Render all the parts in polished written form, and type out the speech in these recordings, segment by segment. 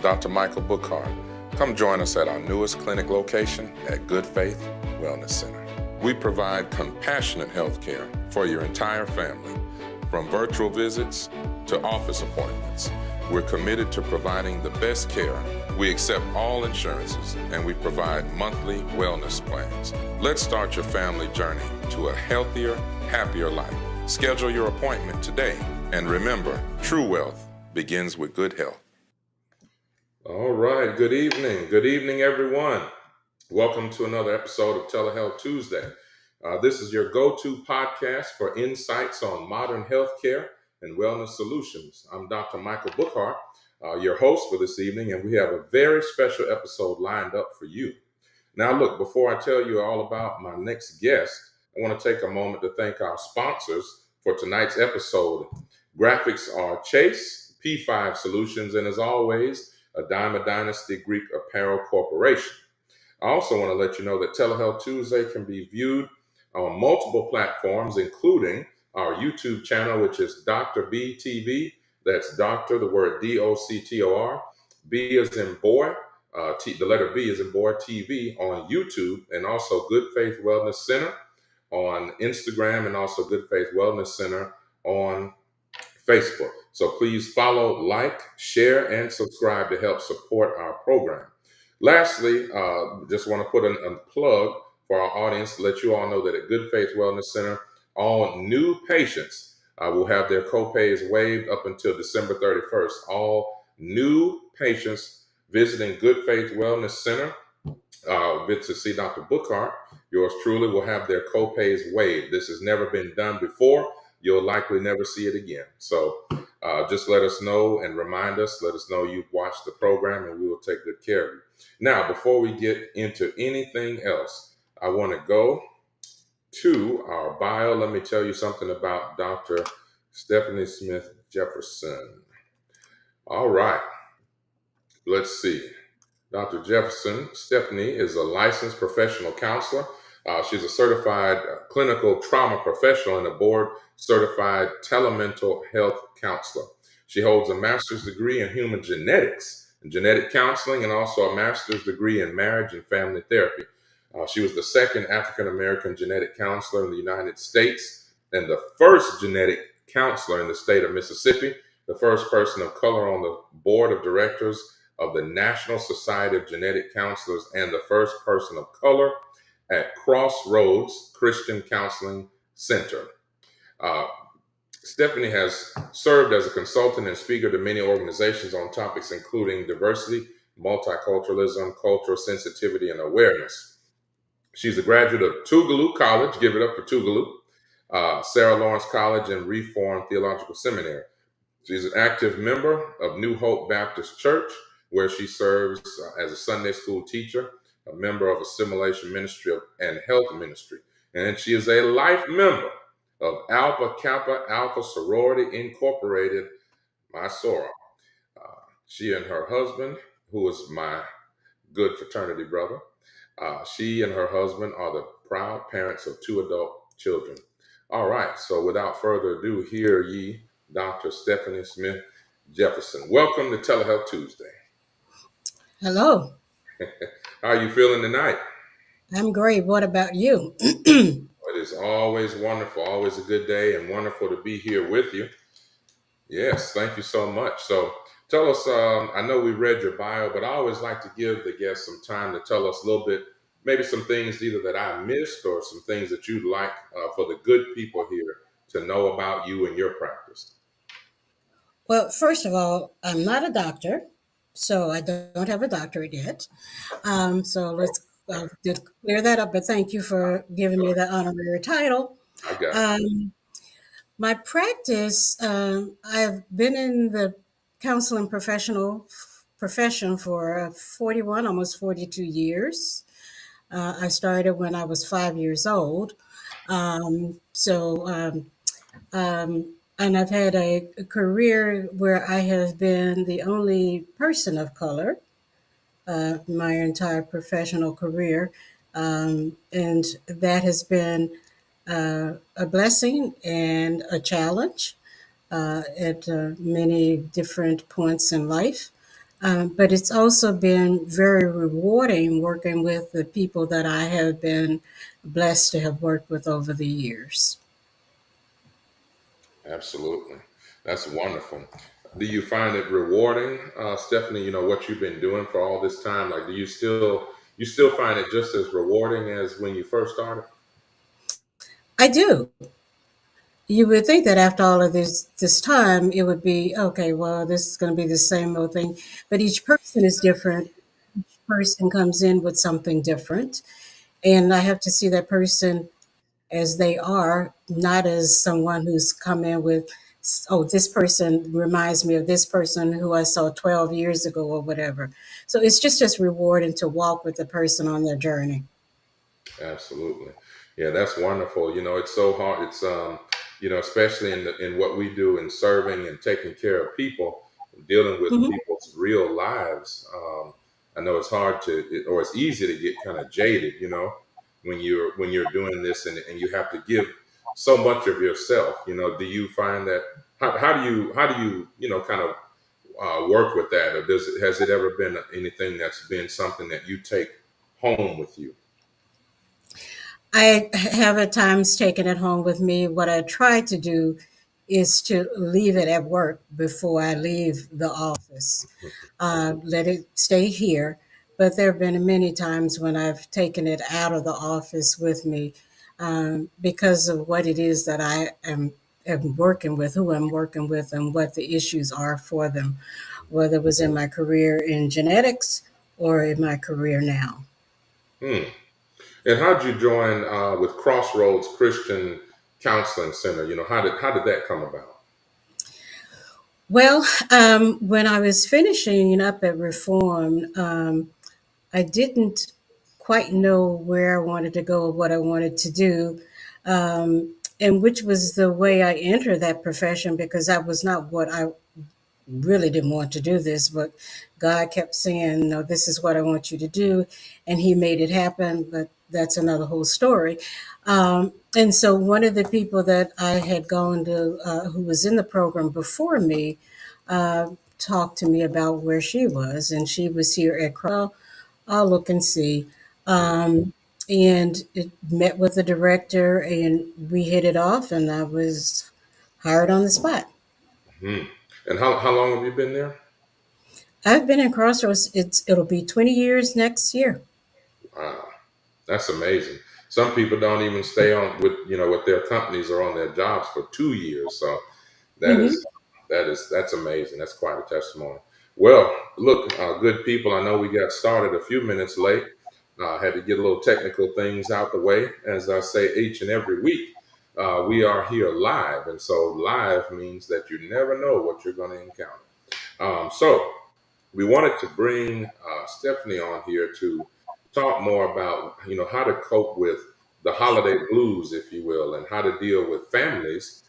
Dr. Michael Bookhart. Come join us at our newest clinic location at Good Faith Wellness Center. We provide compassionate health care for your entire family, from virtual visits to office appointments. We're committed to providing the best care. We accept all insurances, and we provide monthly wellness plans. Let's start your family journey to a healthier, happier life. Schedule your appointment today, and remember, true wealth begins with good health. All right, good evening. Good evening, everyone. Welcome to another episode of Telehealth Tuesday. This is your go-to podcast for insights on modern healthcare and wellness solutions. I'm Dr. Michael Bookhart, your host for this evening, and we have a very special episode lined up for you. Now, look, before I tell you all about my next guest, I want to take a moment to thank our sponsors for tonight's episode. Graphics are Chase, P5 Solutions, and as always, Adama Dynasty Greek Apparel Corporation. I also want to let you know that Telehealth Tuesday can be viewed on multiple platforms, including our YouTube channel, which is Dr. B TV. That's Doctor, the word D-O-C-T-O-R. B is in boy, the letter B is in boy, TV on YouTube, and also Good Faith Wellness Center on Instagram, and also Good Faith Wellness Center on Facebook. So please follow, like, share, and subscribe to help support our program. Lastly, just want to put a plug for our audience to let you all know that at Good Faith Wellness Center, all new patients will have their co-pays waived up until December 31st. All new patients visiting Good Faith Wellness Center to see Dr. Bookhart, yours truly, will have their co-pays waived. This has never been done before. You'll likely never see it again. So just let us know and remind us, let us know you've watched the program, and we will take good care of you. Now, before we get into anything else, I want to go to our bio. Let me tell you something about Dr. Stephanie Smith-Jefferson. All right, let's see. Dr. Jefferson, Stephanie, is a licensed professional counselor. She's a certified clinical trauma professional and a board-certified telemental health counselor. She holds a master's degree in human genetics and genetic counseling, and also a master's degree in marriage and family therapy. She was the second African-American genetic counselor in the United States and the first genetic counselor in the state of Mississippi, the first person of color on the board of directors of the National Society of Genetic Counselors, and the first person of color at Crossroads Christian Counseling Center. Stephanie has served as a consultant and speaker to many organizations on topics including diversity, multiculturalism, cultural sensitivity, and awareness. She's a graduate of Tougaloo College, give it up for Tougaloo, Sarah Lawrence College, and Reformed Theological Seminary. She's an active member of New Hope Baptist Church, where she serves as a Sunday school teacher, a member of Assimilation Ministry and Health Ministry. And she is a life member of Alpha Kappa Alpha Sorority Incorporated, my soror. She and her husband, who is my good fraternity brother, she and her husband are the proud parents of 2 adult children. All right, so without further ado, hear ye Dr. Stephanie Smith-Jefferson. Welcome to Telehealth Tuesday. Hello. How are you feeling tonight? I'm great. What about you? It is always wonderful, always a good day, and wonderful to be here with you. Yes, thank you so much. So tell us, I know we read your bio, but I always like to give the guests some time to tell us a little bit, maybe some things either that I missed or some things that you'd like for the good people here to know about you and your practice. Well, first of all, I'm not a doctor, so I don't have a doctorate yet. So let's just clear that up. But thank you for giving me the honorary title. I got it. My practice, I've been in the counseling profession for 41, almost 42 years. I started when I was 5 years old. And I've had a career where I have been the only person of color my entire professional career. And that has been a blessing and a challenge at many different points in life. But it's also been very rewarding working with the people that I have been blessed to have worked with over the years. Absolutely. That's wonderful. Do you find it rewarding, Stephanie, what you've been doing for all this time? Like, do you still find it just as rewarding as when you first started? I do. You would think that after all of this time, it would be okay. Well, this is going to be the same old thing, but each person is different. Each person comes in with something different, and I have to see that person as they are, not as someone who's come in with, oh, this person reminds me of this person who I saw 12 years ago or whatever. So it's just as rewarding to walk with the person on their journey. Absolutely. Yeah, that's wonderful. It's so hard. It's especially in what we do in serving and taking care of people, dealing with Hmm. people's real lives. I know it's hard or it's easy to get kind of jaded, when you're doing this and you have to give so much of yourself. Do you find that how do you kind of work with that, or has it ever been anything that's been something that you take home with you? I have at times taken it home with me. What I try to do is to leave it at work before I leave the office. Let it stay here. But there have been many times when I've taken it out of the office with me because of what it is that am working with, who I'm working with, and what the issues are for them, whether it was in my career in genetics or in my career now. Hmm. And how'd you join with Crossroads Christian Counseling Center? How did that come about? Well, when I was finishing up at Reform, I didn't quite know where I wanted to go or what I wanted to do, and which was the way I entered that profession because that was not what I really didn't want to do this, but God kept saying, no, this is what I want you to do. And He made it happen. But that's another whole story. And so one of the people that I had gone to, who was in the program before me, talked to me about where she was. And she was here at I'll look and see. And it met with the director, and we hit it off, and I was hired on the spot. Hmm. And how long have you been there? I've been in Crossroads. It'll be 20 years next year. Wow, that's amazing. Some people don't even stay on with their companies or on their jobs for 2 years. So that Hmm. is that's amazing. That's quite a testimony. Well, look, good people. I know we got started a few minutes late. Had to get a little technical things out the way. As I say each and every week, we are here live, and so live means that you never know what you're going to encounter. So we wanted to bring Stephanie on here to talk more about how to cope with the holiday blues, if you will, and how to deal with families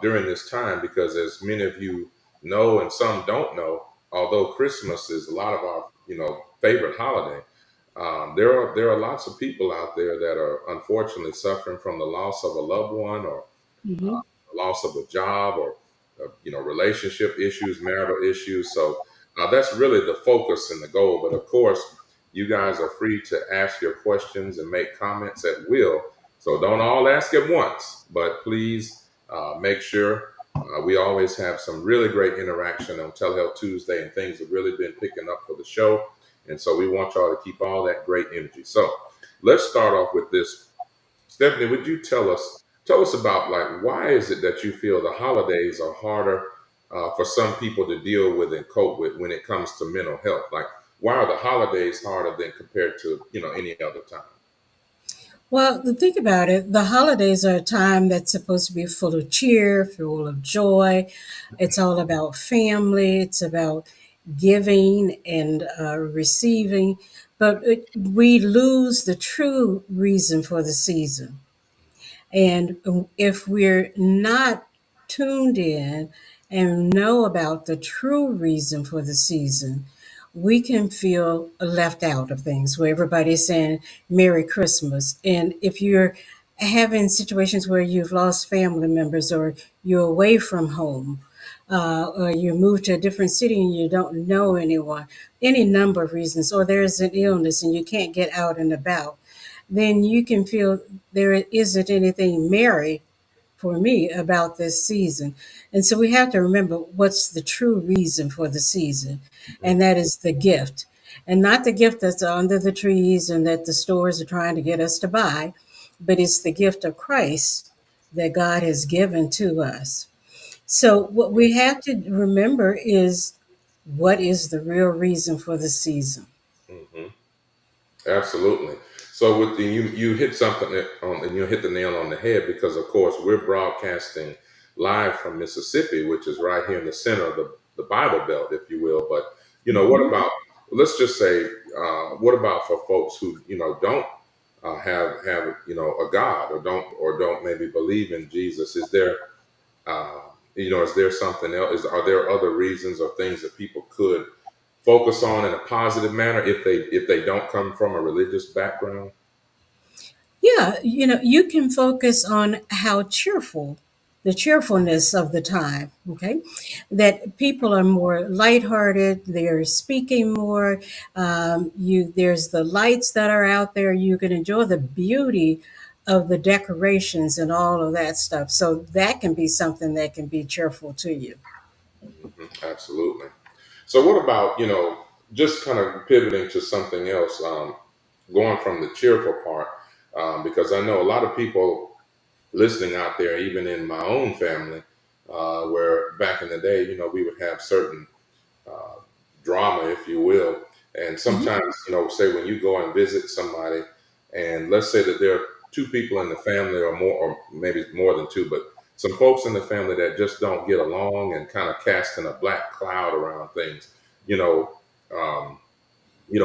during this time. Because as many of you know, and some don't know, although Christmas is a lot of our favorite holiday, there are lots of people out there that are unfortunately suffering from the loss of a loved one, or Hmm. loss of a job, or relationship issues, marital issues. So that's really the focus and the goal. But of course, you guys are free to ask your questions and make comments at will. So don't all ask at once, but please make sure we always have some really great interaction on Telehealth Tuesday, and things have really been picking up for the show. And so we want y'all to keep all that great energy. So let's start off with this. Stephanie, would you tell us about, like, why is it that you feel the holidays are harder for some people to deal with and cope with when it comes to mental health? Like, why are the holidays harder than compared to any other time? Well, to think about it, the holidays are a time that's supposed to be full of cheer, full of joy. It's all about family. It's about giving and receiving. But we lose the true reason for the season. And if we're not tuned in and know about the true reason for the season, we can feel left out of things where everybody's saying Merry Christmas. And if you're having situations where you've lost family members or you're away from home, or you move to a different city and you don't know anyone, any number of reasons, or there's an illness and you can't get out and about, then you can feel there isn't anything merry for me about this season. And so we have to remember what's the true reason for the season, Mhm. and that is the gift. And not the gift that's under the trees and that the stores are trying to get us to buy, but it's the gift of Christ that God has given to us. So, what we have to remember is what is the real reason for the season? Mhm. Absolutely. So with the you hit something on and you hit the nail on the head because of course we're broadcasting live from Mississippi, which is right here in the center of the Bible Belt, if you will. But what Mhm. about let's just say what about for folks who don't have a God or don't maybe believe in Jesus? Is there uh, is there something else? Are there other reasons or things that people could focus on in a positive manner if they don't come from a religious background? Yeah, you can focus on how cheerful, the cheerfulness of the time, okay? That people are more lighthearted, they're speaking more. There's the lights that are out there. You can enjoy the beauty of the decorations and all of that stuff. So that can be something that can be cheerful to you. Absolutely. So what about just kind of pivoting to something else, going from the cheerful part, because I know a lot of people listening out there, even in my own family, where back in the day, we would have certain uh, drama, if you will. And Mhm. sometimes, say when you go and visit somebody, and let's say that there are two people in the family, or more, or maybe more than two, but some folks in the family that just don't get along and kind of casting a black cloud around things. You know, um,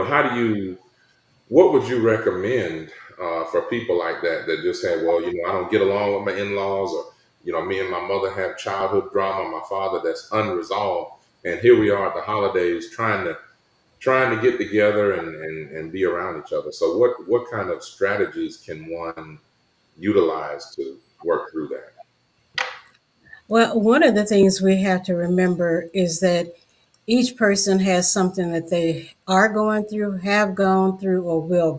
how do you? What would you recommend for people like that that just say, well, I don't get along with my in-laws, or me and my mother have childhood drama, my father that's unresolved, and here we are at the holidays trying to get together and be around each other. So what kind of strategies can one utilize to work through that? Well, one of the things we have to remember is that each person has something that they are going through, have gone through, or will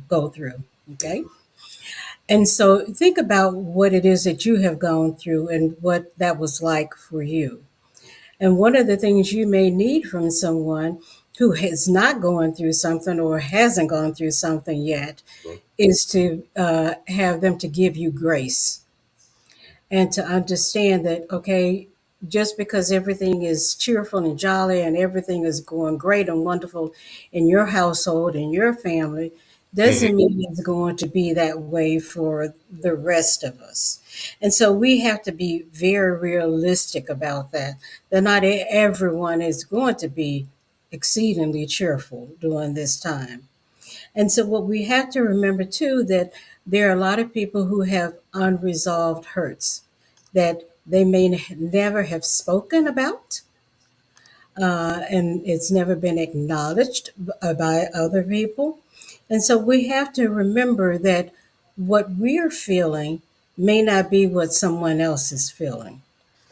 go through. Okay. Mhm. And so think about what it is that you have gone through and what that was like for you. And one of the things you may need from someone who is not going through something or hasn't gone through something yet is to have them to give you grace and to understand that, okay, just because everything is cheerful and jolly and everything is going great and wonderful in your household and your family Mhm. doesn't mean it's going to be that way for the rest of us. And so we have to be very realistic about that, that not everyone is going to be exceedingly cheerful during this time. And so what we have to remember too, that there are a lot of people who have unresolved hurts that they may never have spoken about, and it's never been acknowledged by other people. And so we have to remember that what we're feeling may not be what someone else is feeling.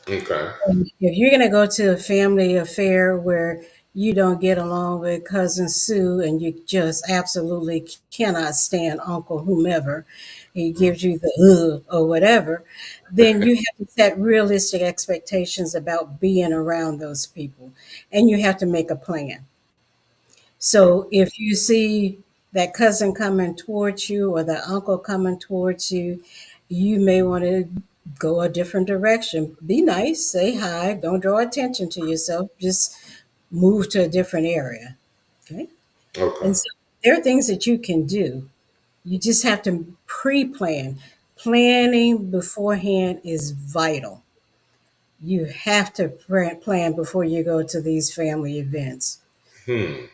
Okay. If you're going to go to a family affair where you don't get along with cousin Sue and you just absolutely cannot stand Uncle whomever, he gives you the or whatever, then you have to set realistic expectations about being around those people, and you have to make a plan. So if you see that cousin coming towards you or that uncle coming towards you, you may want to go a different direction. Be nice, say hi, don't draw attention to yourself, just move to a different area. Okay. Okay. And so there are things that you can do. You just have to pre plan. Planning beforehand is vital. You have to plan before you go to these family events. Hmm.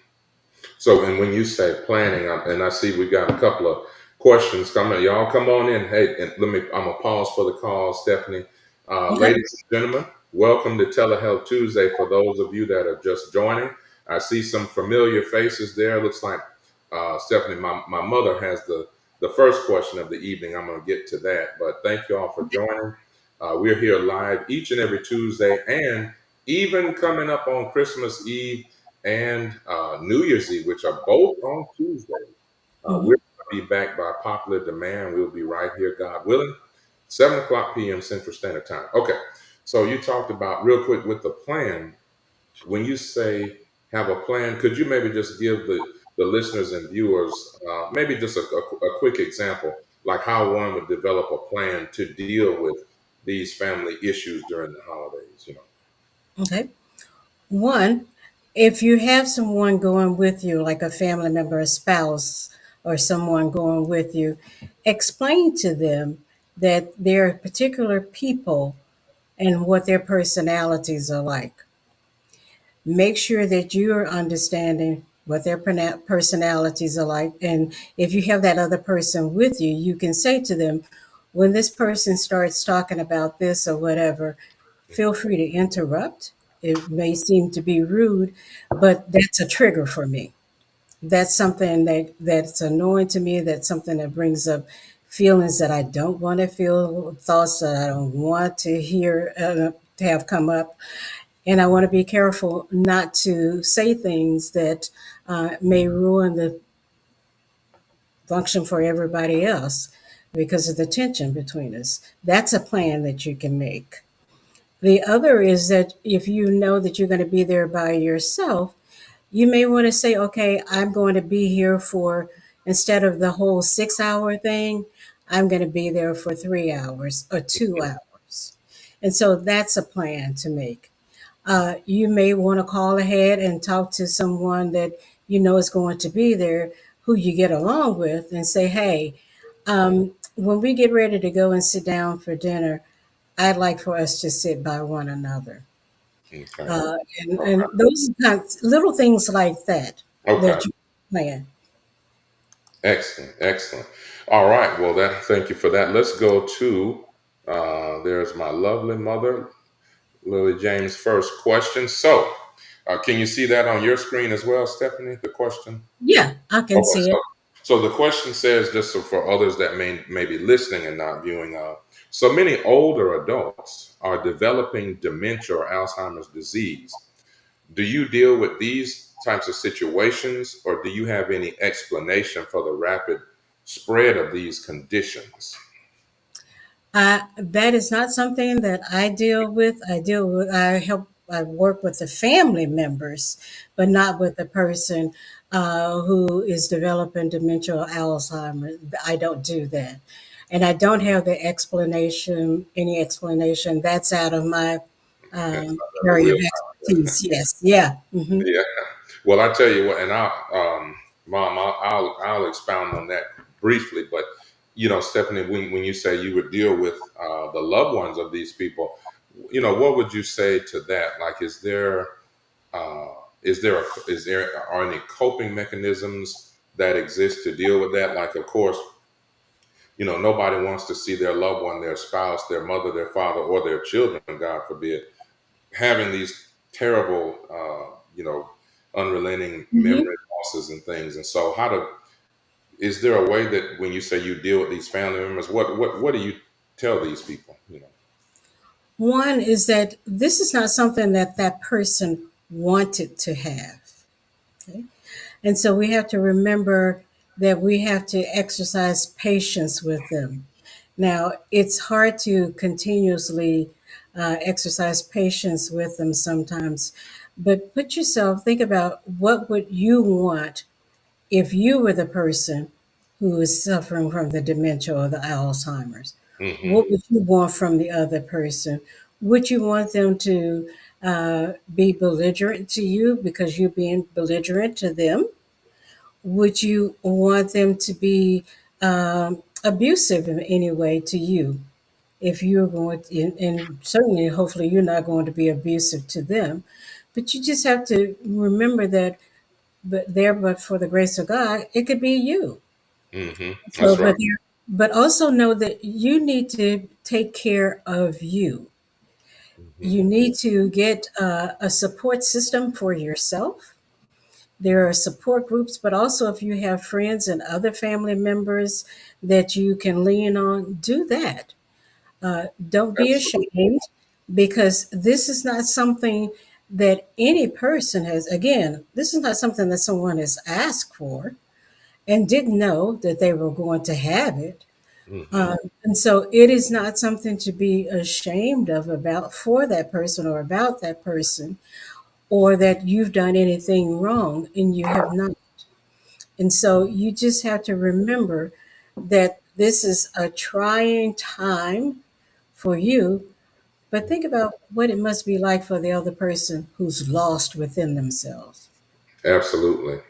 So, and when you say planning, and I see we got a couple of questions coming. Y'all come on in. Hey, and I'm going to pause for the call, Stephanie. Okay. Ladies and gentlemen, welcome to Telehealth Tuesday. For those of you that are just joining, I see some familiar faces there. Looks like Stephanie, my mother has the first question of the evening. I'm going to get to that. But thank you all for joining. We're here live each and every Tuesday and even coming up on Christmas Eve and New Year's Eve, which are both on Tuesday. We're Mhm. going to be back by popular demand. We'll be right here, God willing, 7 o'clock p.m. Central Standard Time. Okay, so you talked about real quick with the plan. When you say have a plan, could you maybe just give the listeners and viewers maybe just a quick example, like how one would develop a plan to deal with these family issues during the holidays? Okay. One, if you have someone going with you, like a family member, a spouse, or someone going with you, explain to them that there are particular people and what their personalities are like. Make sure that you're understanding what their personalities are like. And if you have that other person with you, you can say to them, when this person starts talking about this or whatever, feel free to interrupt. It may seem to be rude, but that's a trigger for me. That's something that's annoying to me. That's something that brings up feelings that I don't want to feel, thoughts that I don't want to hear to have come up. And I want to be careful not to say things that may ruin the function for everybody else because of the tension between us. That's a plan that you can make. The other is that if you know that you're going to be there by yourself, you may want to say, okay, I'm going to be here for, instead of the whole 6 hour thing, I'm going to be there for 3 hours or 2 hours. And so that's a plan to make. You may want to call ahead and talk to someone that you know is going to be there, who you get along with, and say, hey, when we get ready to go and sit down for dinner, I'd like for us to sit by one another. Okay. And those kinds, little things like that Okay. that you plan. Excellent. Excellent. All right. Well, thank you for that. Let's go to there's my lovely mother, Lily James' first question. So, can you see that on your screen as well, Stephanie? The question. Yeah, I can Okay. see So, it. so the question says, just so for others that may be listening and not viewing, so many older adults are developing dementia or Alzheimer's disease. Do you deal with these types of situations, or do you have any explanation for the rapid spread of these conditions? That is not something that I deal with. I work with the family members, but not with the person who is developing dementia or Alzheimer's. I don't do that. And I don't have any explanation. That's out of my That's the area real. of expertise. Yes. Yeah. Hmm. Yeah. Well, I tell you what, and Mom, I'll expound on that briefly. But Stephanie, when you say you would deal with the loved ones of these people, what would you say to that? Like, uh, is there are any coping mechanisms that exist to deal with that? Like, of course, nobody wants to see their loved one, their spouse, their mother, their father, or their children, God forbid, having these terrible, unrelenting Hmm. memory losses and things. And so, is there a way that when you say you deal with these family members, what do you tell these people? One is that this is not something that that person wanted to have. Okay? And so we have to remember that we have to exercise patience with them. Now, it's hard to continuously exercise patience with them sometimes, but think about what would you want if you were the person who is suffering from the dementia or the Alzheimer's. Hmm. What would you want from the other person? Would you want them to be belligerent to you because you're being belligerent to them? Would you want them to be abusive in any way to you? If you're going to, and certainly, hopefully, you're not going to be abusive to them. But you just have to remember that, but for the grace of God, it could be you. Hmm. So, That's right. but also know that you need to take care of you. Hmm. You need to get a support system for yourself. There are support groups, but also if you have friends and other family members that you can lean on, do that. Don't be Absolutely. ashamed. because this is not something that any person has, again, this is not something that someone has asked for and didn't know that they were going to have it. Hmm. And so it is not something to be ashamed of about for that person or about that person, or that you've done anything wrong and you have not. And so you just have to remember that this is a trying time for you, but think about what it must be like for the other person who's lost within themselves. Absolutely.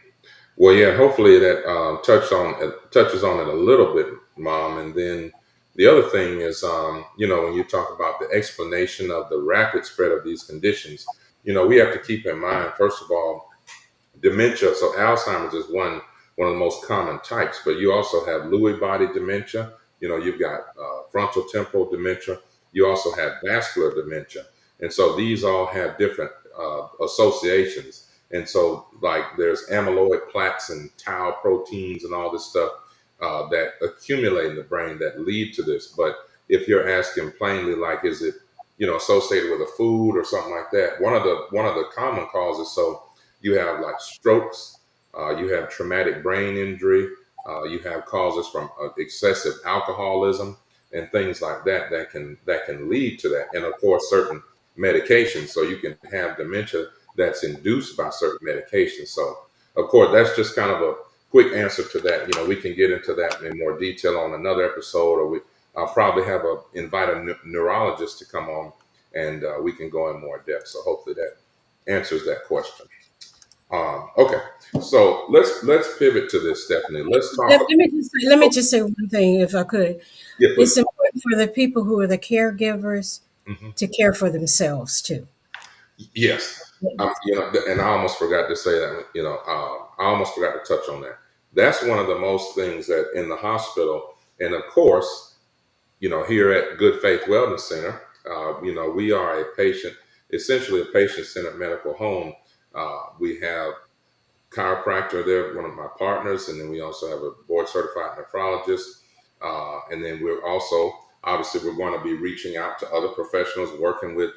Well, yeah. Hopefully that touches on it a little bit, Mom. And then the other thing is, when you talk about the explanation of the rapid spread of these conditions, we have to keep in mind, first of all, dementia. So Alzheimer's is one of the most common types, but you also have Lewy body dementia. You've got frontal temporal dementia. You also have vascular dementia, and so these all have different associations. And so, like, there's amyloid plaques and tau proteins and all this stuff that accumulate in the brain that lead to this. But if you're asking plainly, like, is it associated with a food or something like that? One of the common causes. So you have like strokes, you have traumatic brain injury, you have causes from excessive alcoholism and things like that that can lead to that, and of course certain medications. So you can have dementia that's induced by certain medications. So of course that's just kind of a quick answer to that. We can get into that in more detail on another episode, or I'll probably have invite a neurologist to come on, and we can go in more depth. So hopefully that answers that question. Okay, so let's pivot to this, Stephanie. Let's talk. Let me just say one thing, if I could. Yeah, It's please. important for the people who are the caregivers Hmm. to care for themselves too. Yes, and I almost forgot to say that. I almost forgot to touch on that. That's one of the most things that in the hospital, and of course, here at Good Faith Wellness Center, we are essentially a patient-centered medical home. We have chiropractor there, one of my partners, and then we also have a board certified nephrologist. And then we're also, obviously, we're going to be reaching out to other professionals, working with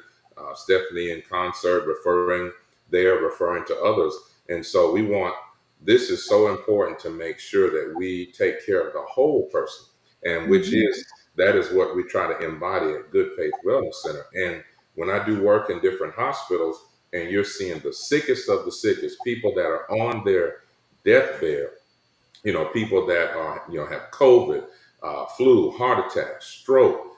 Stephanie in concert, referring to others. And so this is so important to make sure that we take care of the whole person, and Mhm. that is what we try to embody at Good Faith Wellness Center. And when I do work in different hospitals, and you're seeing the sickest of the sickest, people that are on their deathbed, people that are, have COVID, flu, heart attack, stroke,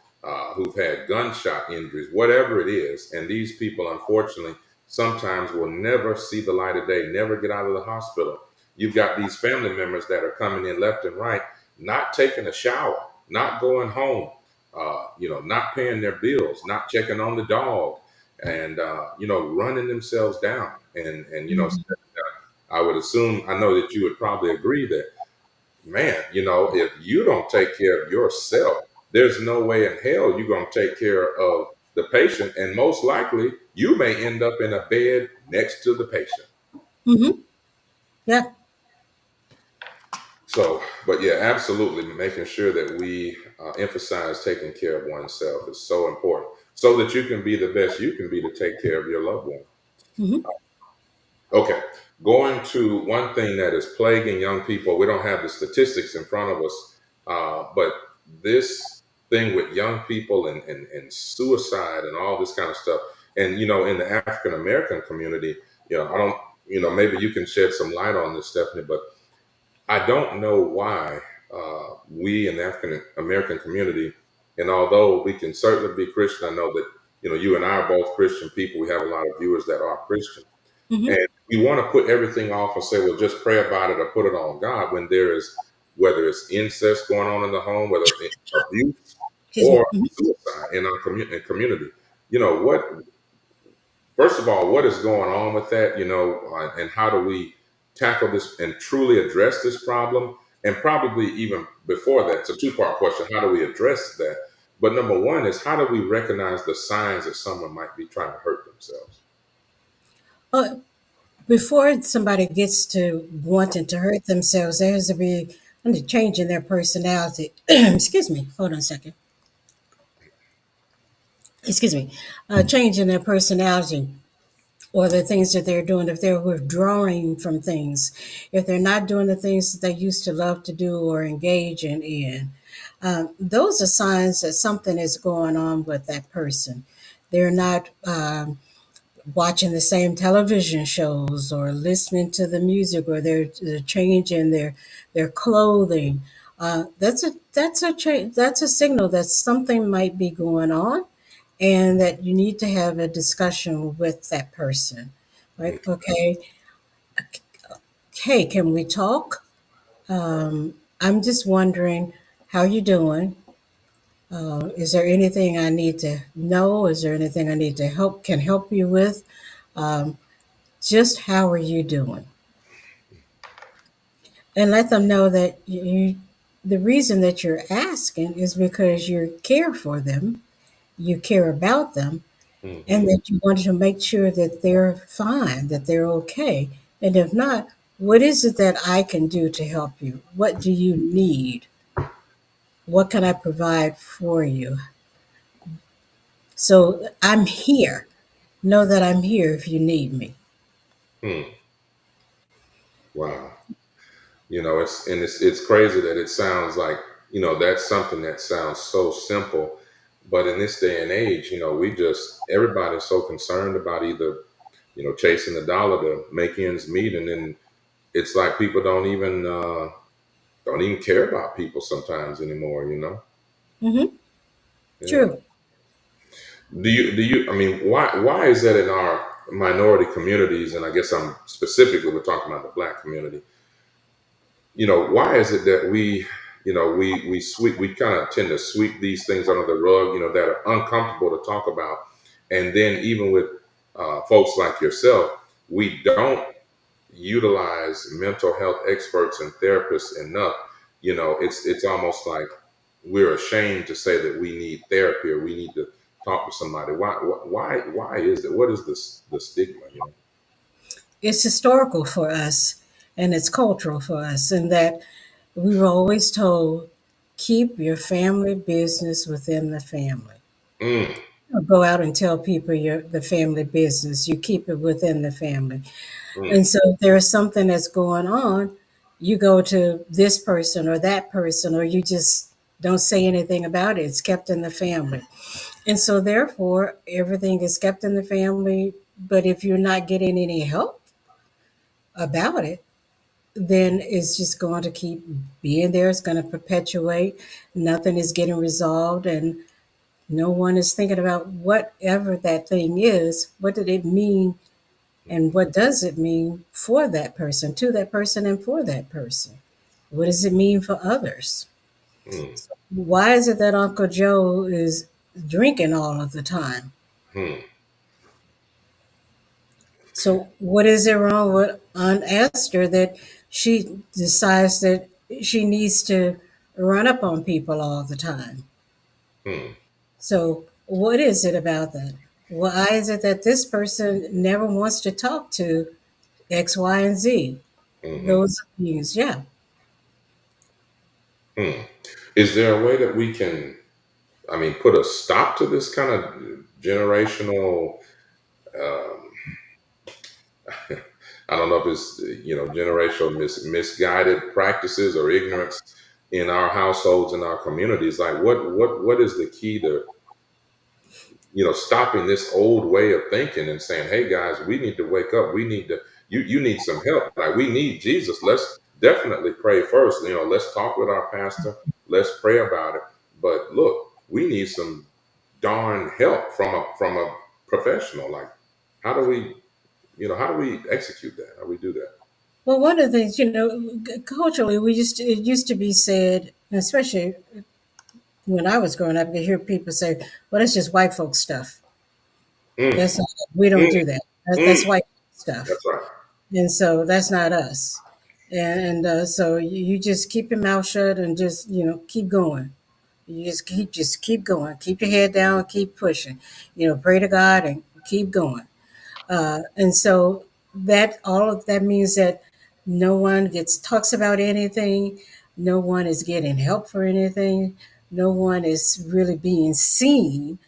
who've had gunshot injuries, whatever it is. And these people, unfortunately, sometimes will never see the light of day, never get out of the hospital. You've got these family members that are coming in left and right, not taking a shower, not going home, not paying their bills, not checking on the dog, and, running themselves down. And Mhm. I would assume, I know that you would probably agree that, man, if you don't take care of yourself, there's no way in hell you're going to take care of the patient. And most likely, you may end up in a bed next to the patient. Mhm. Yeah. So, but yeah, absolutely, making sure that we emphasize taking care of oneself is so important so that you can be the best you can be to take care of your loved one. Mhm. Okay, going to one thing that is plaguing young people. We don't have the statistics in front of us, but this thing with young people and suicide and all this kind of stuff. And in the African American community, I don't, maybe you can shed some light on this, Stephanie. But I don't know why we in the African American community, and although we can certainly be Christian, I know that you and I are both Christian people. We have a lot of viewers that are Christian, Mhm. and we want to put everything off and say, well, just pray about it or put it on God, when there is, whether it's incest going on in the home, whether it's abuse Excuse me. or Mhm. suicide in our community. What, first of all, what is going on with that, and how do we tackle this and truly address this problem? And probably even before that, it's a two-part question. How do we address that? But number one is, how do we recognize the signs that someone might be trying to hurt themselves? Uh, Before somebody gets to wanting to hurt themselves, there has to be a change in their personality. Excuse me. Hold on a second. excuse me, change in their personality or the things that they're doing, if they're withdrawing from things, if they're not doing the things that they used to love to do or engage in. Those are signs that something is going on with that person. They're not watching the same television shows or listening to the music, or they're changing their clothing. That's a signal that something might be going on, and that you need to have a discussion with that person. Like, okay, hey, can we talk? I'm just wondering how you doing. Is there anything I need to know? Is there anything I need to help you with? Just how are you doing? And let them know that the reason that you're asking is because you care for them, you care about them, and Mm-hmm. that you want to make sure that they're fine, that they're okay. And if not, what is it that I can do to help you? What do you need? What can I provide for you? So I'm here. Know that I'm here if you need me. Hmm. Wow. It's crazy that it sounds like, that's something that sounds so simple, but in this day and age, we just everybody's so concerned about either, chasing the dollar to make ends meet, and then it's like people don't even care about people sometimes anymore. Mm-hmm. Yeah. True. Do you I mean, why is that in our minority communities, and I guess I'm specifically we're talking about the black community. Why is it that we kind of tend to sweep these things under the rug, that are uncomfortable to talk about, and then even with folks like yourself, we don't utilize mental health experts and therapists enough. It's almost like we're ashamed to say that we need therapy or we need to talk to somebody. Why is it? What is the stigma? It's historical for us, and it's cultural for us, in that we were always told, keep your family business within the family. Mm, Don't go out and tell people the family business. You keep it within the family. mm, And so if there is something that's going on, you go to this person or that person, or you just don't say anything about it. It's kept in the family. And so therefore, everything is kept in the family. But if you're not getting any help about it, then it's just going to keep being there. It's going to perpetuate. Nothing is getting resolved, and no one is thinking about whatever that thing is. What did it mean, and what does it mean for that person, to that person, and for that person? What does it mean for others? mm, Why is it that Uncle Joe is drinking all of the time? mm, So, what is it wrong with Aunt Esther that she decides that she needs to run up on people all the time? mm, So, what is it about that? Why is it that this person never wants to talk to X, Y, and Z? mm-hmm. Those things, yeah. Hmm. Is there a way that we can, put a stop to this kind of generational? Um, I don't know if it's generational misguided practices or ignorance in our households and our communities. Like, what is the key to stopping this old way of thinking and saying, hey guys, we need to wake up. We need to, you need some help. Like, we need Jesus. Let's definitely pray first. Let's talk with our pastor. Let's pray about it. But look, we need some darn help from a professional. Like, how do we execute that? How do we do that? Well, one of the things, culturally, it used to be said, especially when I was growing up, you hear people say, "Well, that's just white folks stuff. Mm, That's not, we don't mm, do that. That's mm. white stuff." That's right. And so that's not us. And so you just keep your mouth shut and just keep going. You just keep going. Keep your head down. Keep pushing. Pray to God and keep going. And so that all of that means that no one gets talks about anything. No one is getting help for anything. No one is really being seen.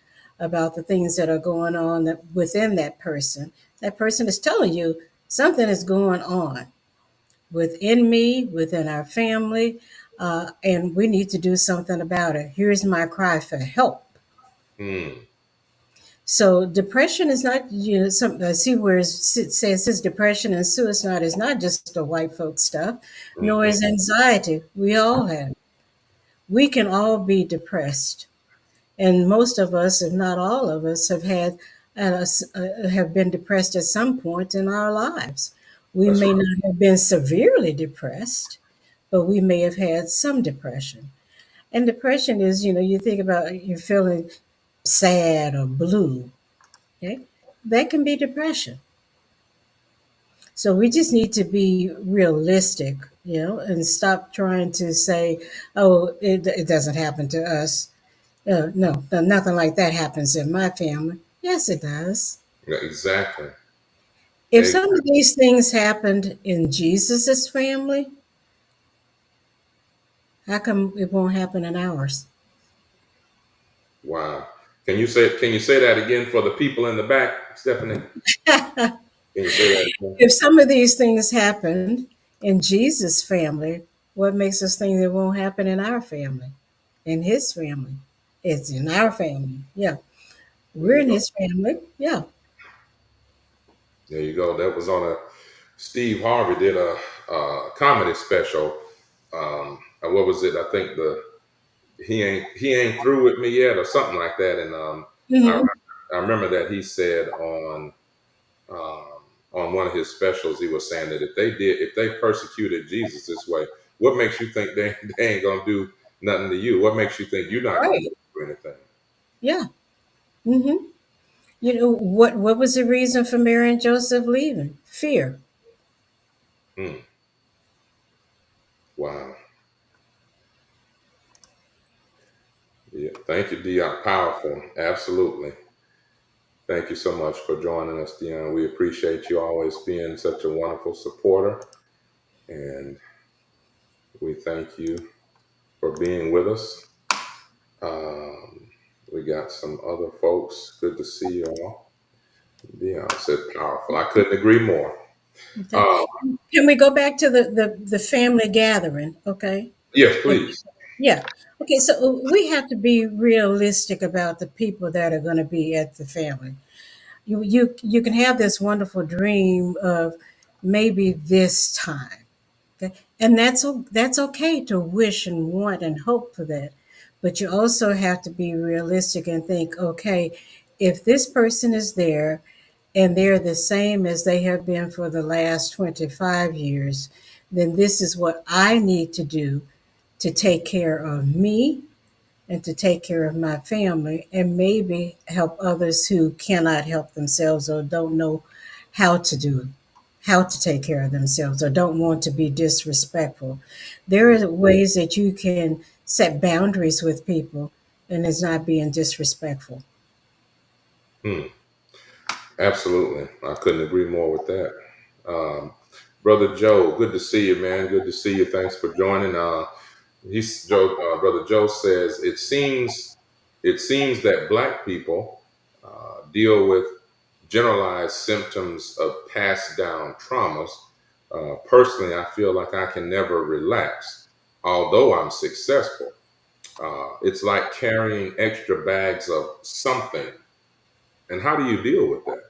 about the things that are going on within that person is telling you something is going on within me, within our family, and we need to do something about it. Here's my cry for help. Mm. So depression is not, some, I see where it says depression and suicide is not just the white folks stuff, nor Hmm. is anxiety. We all have. We can all be depressed, and most of us, if not all of us, have been depressed at some point in our lives. We That's may right. not have been severely depressed, but we may have had some depression. And depression is, you think about you're feeling sad or blue. Okay, that can be depression. So we just need to be realistic, and stop trying to say, "Oh, it doesn't happen to us." No, nothing like that happens in my family. Yes, it does. Yeah, exactly. If Hey, some of these things happened in Jesus's family, how come it won't happen in ours? wow. Can you say that again for the people in the back, Stephanie? Can you say that again? If some of these things happened in Jesus' family, what makes us think it won't happen in our family? In his family. It's in our family. Yeah. There We're you in go. his family. Yeah. There you go. That was on a Steve Harvey did a comedy special. And what was it? I think the he ain't through with me yet, or something like that. And I Hmm. I remember that he said um, on one of his specials, he was saying that if they persecuted Jesus this way, what makes you think they ain't gonna do nothing to you? What makes you think you're not gonna Right. go through anything? Yeah. Hmm. What was the reason for Mary and Joseph leaving? Fear. Hmm. Wow. Yeah. Thank you, Dion. Powerful. Absolutely. Thank you so much for joining us, Dion. We appreciate you always being such a wonderful supporter, and we thank you for being with us. Um, we got some other folks. Good to see you all. Dion said powerful. I couldn't agree more. Okay. Um, Can we go back to the family gathering? Okay. yes, And please. yeah. Okay. So we have to be realistic about the people that are going to be at the family. You can have this wonderful dream of maybe this time. Okay. And that's okay to wish and want and hope for that. But you also have to be realistic and think, okay, if this person is there and they're the same as they have been for the last 25 years, then this is what I need to do to take care of me and to take care of my family and maybe help others who cannot help themselves or don't know how to do it, how to take care of themselves or don't want to be disrespectful. There are ways that you can set boundaries with people and it's not being disrespectful. Hmm. Absolutely. I couldn't agree more with that. Um, Brother Joe, good to see you, man. Good to see you. Thanks for joining. Brother Joe says it seems that Black people deal with generalized symptoms of passed down traumas. Personally, I feel like I can never relax, although I'm successful. It's like carrying extra bags of something. And how do you deal with that?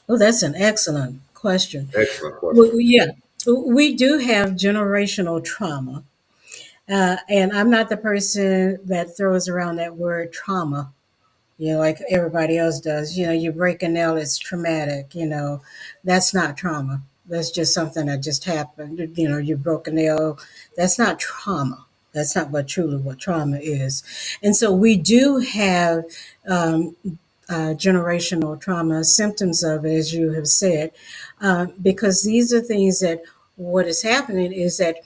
Oh, that's an excellent question. Excellent Well, question. yeah, we do have generational trauma. And I'm not the person that throws around that word trauma, like everybody else does. You break a nail, it's traumatic. That's not trauma. That's just something that just happened. You broke a nail. That's not trauma. That's not what trauma is. And so we do have um, generational trauma, symptoms of it, as you have said, because these are things that what is happening is that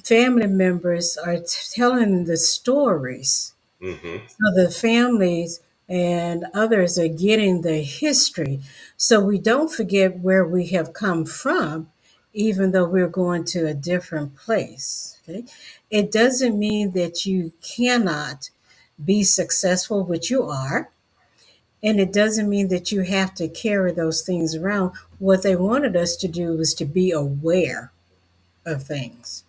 family members are telling the stories. Hmm. So the families and others are getting the history. So we don't forget where we have come from, even though we're going to a different place. Okay. It doesn't mean that you cannot be successful, which you are. And it doesn't mean that you have to carry those things around. What they wanted us to do was to be aware of things,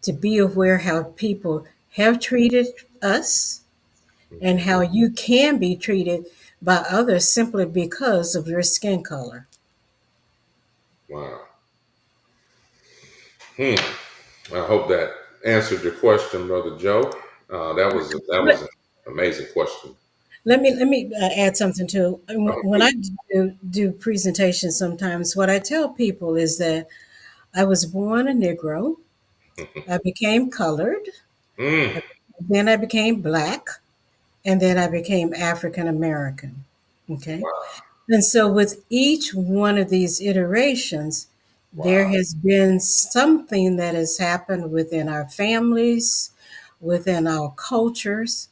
to be aware how people have treated us and Mhm. how you can be treated by others simply because of your skin color. Wow. Hmm. I hope that answered your question, Brother Joe. That was an amazing question. Let me add something too. When Please. I do presentations, sometimes what I tell people is that I was born a Negro, I became colored, Mm. then I became black, and then I became African American. Okay. Wow. And so with each one of these iterations, there Wow. has been something that has happened within our families, within our cultures,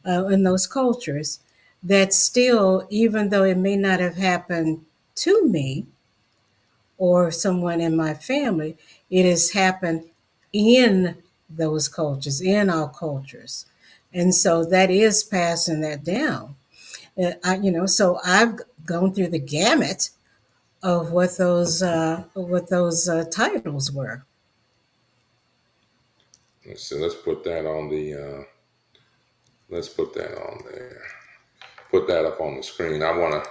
in those cultures, that still, even though it may not have happened to me or someone in my family, it has happened in those cultures, in our cultures. And so that is passing that down. So I've gone through the gamut of what those titles were. Let's put that on the. Let's put that on there. Put that up on the screen. I want to.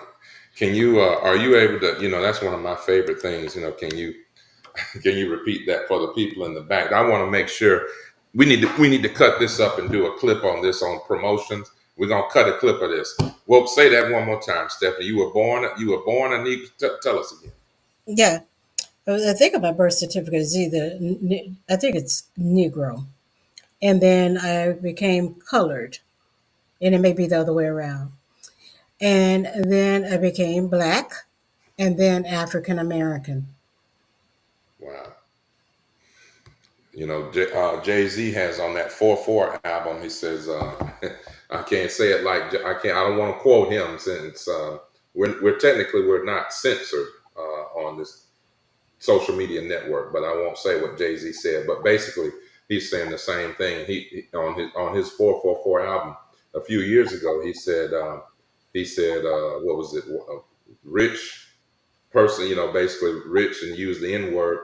Can you? Are you able to? That's one of my favorite things. Can you? Can you repeat that for the people in the back? I want to make sure we need to cut this up and do a clip on this on promotions. We're gonna cut a clip of this. Well, say that one more time, Stephanie. You were born a Negro. Tell us again. Yeah, I think my birth certificate is either I think it's Negro, and then I became colored, and it may be the other way around, and then I became black, and then African American. Wow. Jay Z has on that 4/4 album. He says, I can't say it like I can't. I don't want to quote him since we're not censored on this social media network, but I won't say what Jay Z said. But basically, he's saying the same thing. On his 444 album a few years ago, he said, what was it? Rich person, basically rich and use the N word,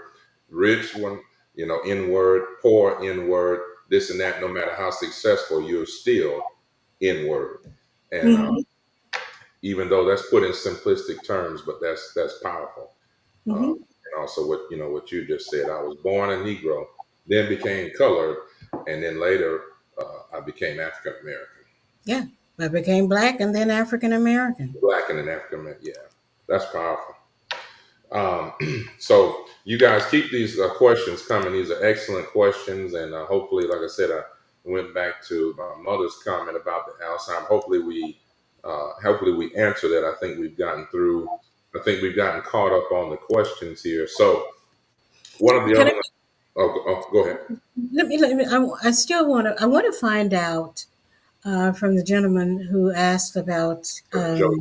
rich one, N word, poor N word, this and that. No matter how successful, you're still N word, and Hmm. even though that's put in simplistic terms, but that's powerful. Hmm. And also what you just said. I was born a Negro, then became colored, and then later I became African American, Yeah, I became black and then African American. black and an African American. Yeah, that's powerful. Um, so you guys keep these questions coming. These are excellent questions, and hopefully, like I said, I went back to my mother's comment about the Alzheimer. Hopefully we answer that. I think we've gotten through. I think we've gotten caught up on the questions here. So one of the Can other I ones. Go ahead. let me I still want to find out from the gentleman who asked about Joe.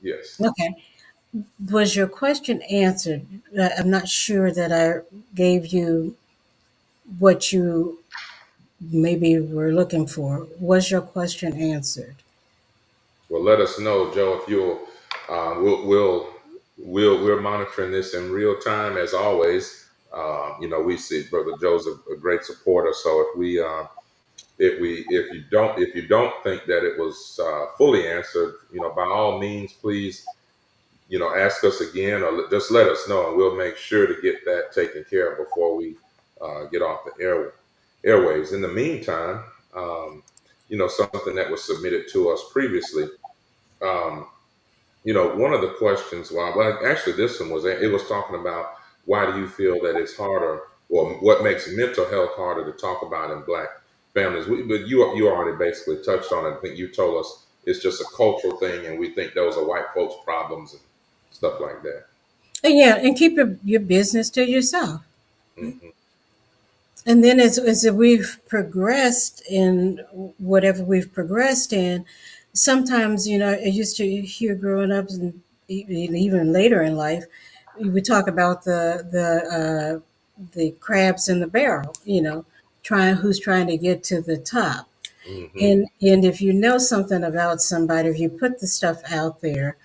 Yes. okay, was your question answered? I'm not sure that I gave you what you maybe were looking for. Was your question answered? Well, let us know, Joe, if you'll. We're monitoring this in real time as always. We see Brother Joe's a great supporter. So if you don't think that it was fully answered, by all means, please, ask us again, or just let us know, and we'll make sure to get that taken care of before we get off the airwaves. In the meantime, something that was submitted to us previously. Um, one of the questions, well, actually, this one it was talking about why do you feel that it's harder, or what makes mental health harder to talk about in Black families? But you already basically touched on it. I think you told us it's just a cultural thing, and we think those are white folks' problems and stuff like that. And yeah, and keep your business to yourself. Hmm. And then as we've progressed in whatever we've progressed in, sometimes, I used to hear growing up and even later in life, we talk about the crabs in the barrel, trying who's trying to get to the top. Mm-hmm. And if you know something about somebody, if you put the stuff out there,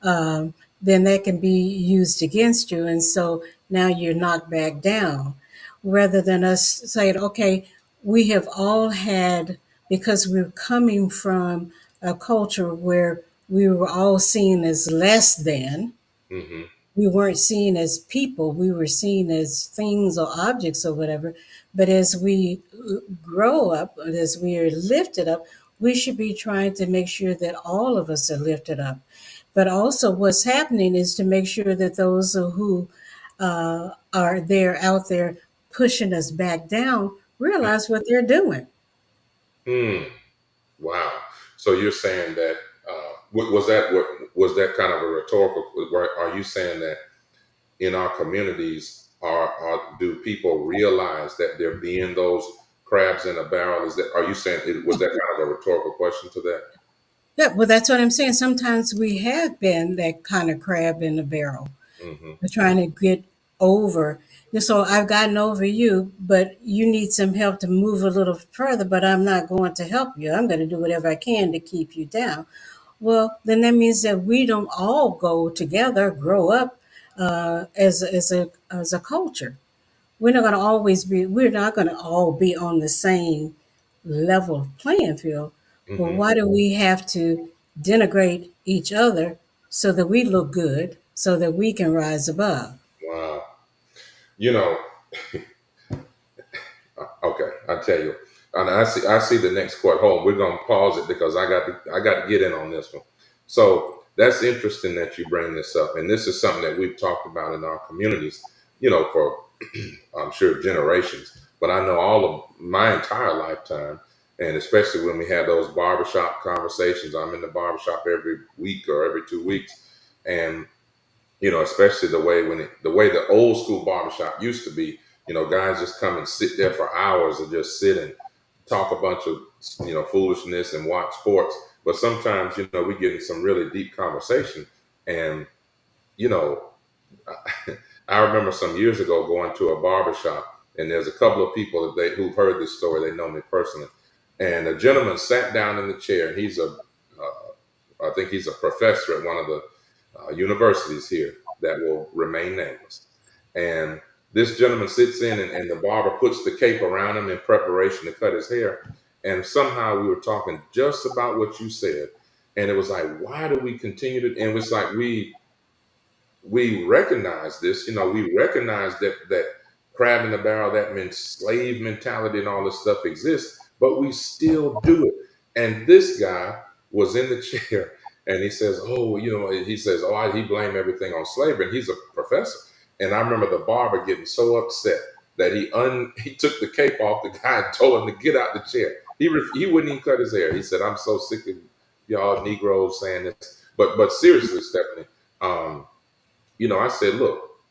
then that can be used against you. And so now you're knocked back down. Rather than us saying, okay, we have all had, because we're coming from a culture where we were all seen as less than, Mm-hmm. we weren't seen as people, we were seen as things or objects or whatever. But as we grow up, as we are lifted up, we should be trying to make sure that all of us are lifted up. But also, what's happening is to make sure that those who are there out there pushing us back down realize what they're doing. Mm. Wow. So you're saying that was that what was that kind of a rhetorical? Are you saying that in our communities are do people realize that they're being those crabs in a barrel? Is that are you saying was that kind of a rhetorical question to that? Yeah, well, that's what I'm saying. Sometimes we have been that kind of crab in the barrel. Mm-hmm. We're trying to get over. So I've gotten over you, but you need some help to move a little further, but I'm not going to help you. I'm going to do whatever I can to keep you down. Well, then that means that we don't all go together, grow up as a culture. We're not going to all be on the same level playing field. But Mm-hmm. why do we have to denigrate each other so that we look good, so that we can rise above? Wow. You know, okay, I tell you, and I see the next quote. Hold on, we're gonna pause it because I got to get in on this one. So that's interesting that you bring this up, and this is something that we've talked about in our communities, for I'm sure generations. But I know all of my entire lifetime, and especially when we had those barbershop conversations. I'm in the barbershop every week or every 2 weeks, and especially the way the old school barbershop used to be, guys just come and sit there for hours and just sit and talk a bunch of, foolishness and watch sports. But sometimes, we get in some really deep conversation. And, you know, I remember some years ago going to a barbershop, and there's a couple of people who've heard this story. They know me personally. And a gentleman sat down in the chair, and I think he's a professor at one of the universities here that will remain nameless. And this gentleman sits in, and the barber puts the cape around him in preparation to cut his hair. And somehow we were talking just about what you said. And it was like, why do we continue to? And it was like we recognize this, we recognize that crab in the barrel, that means slave mentality and all this stuff exists, but we still do it. And this guy was in the chair and he says, oh, he blamed everything on slavery. And he's a professor. And I remember the barber getting so upset that he took the cape off the guy and told him to get out the chair. He wouldn't even cut his hair. He said, I'm so sick of y'all Negroes saying this. But seriously, Stephanie, um, I said, look,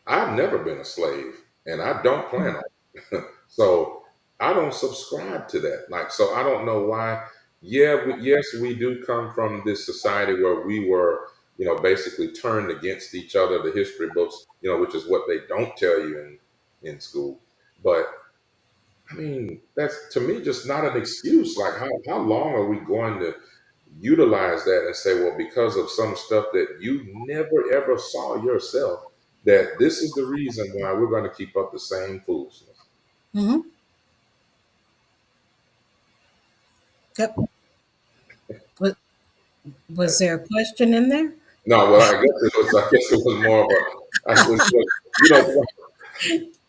I've never been a slave and I don't plan on it. So I don't subscribe to that. Like, so I don't know why. Yeah, yes, we do come from this society where we were, basically turned against each other, the history books, which is what they don't tell you in school. But I mean, that's to me just not an excuse. Like, how long are we going to utilize that and say, well, because of some stuff that you never ever saw yourself, that this is the reason why we're going to keep up the same foolishness? Hmm. Yep. Was, was there a question in there? No, well, I guess it was more of a, I was, you know,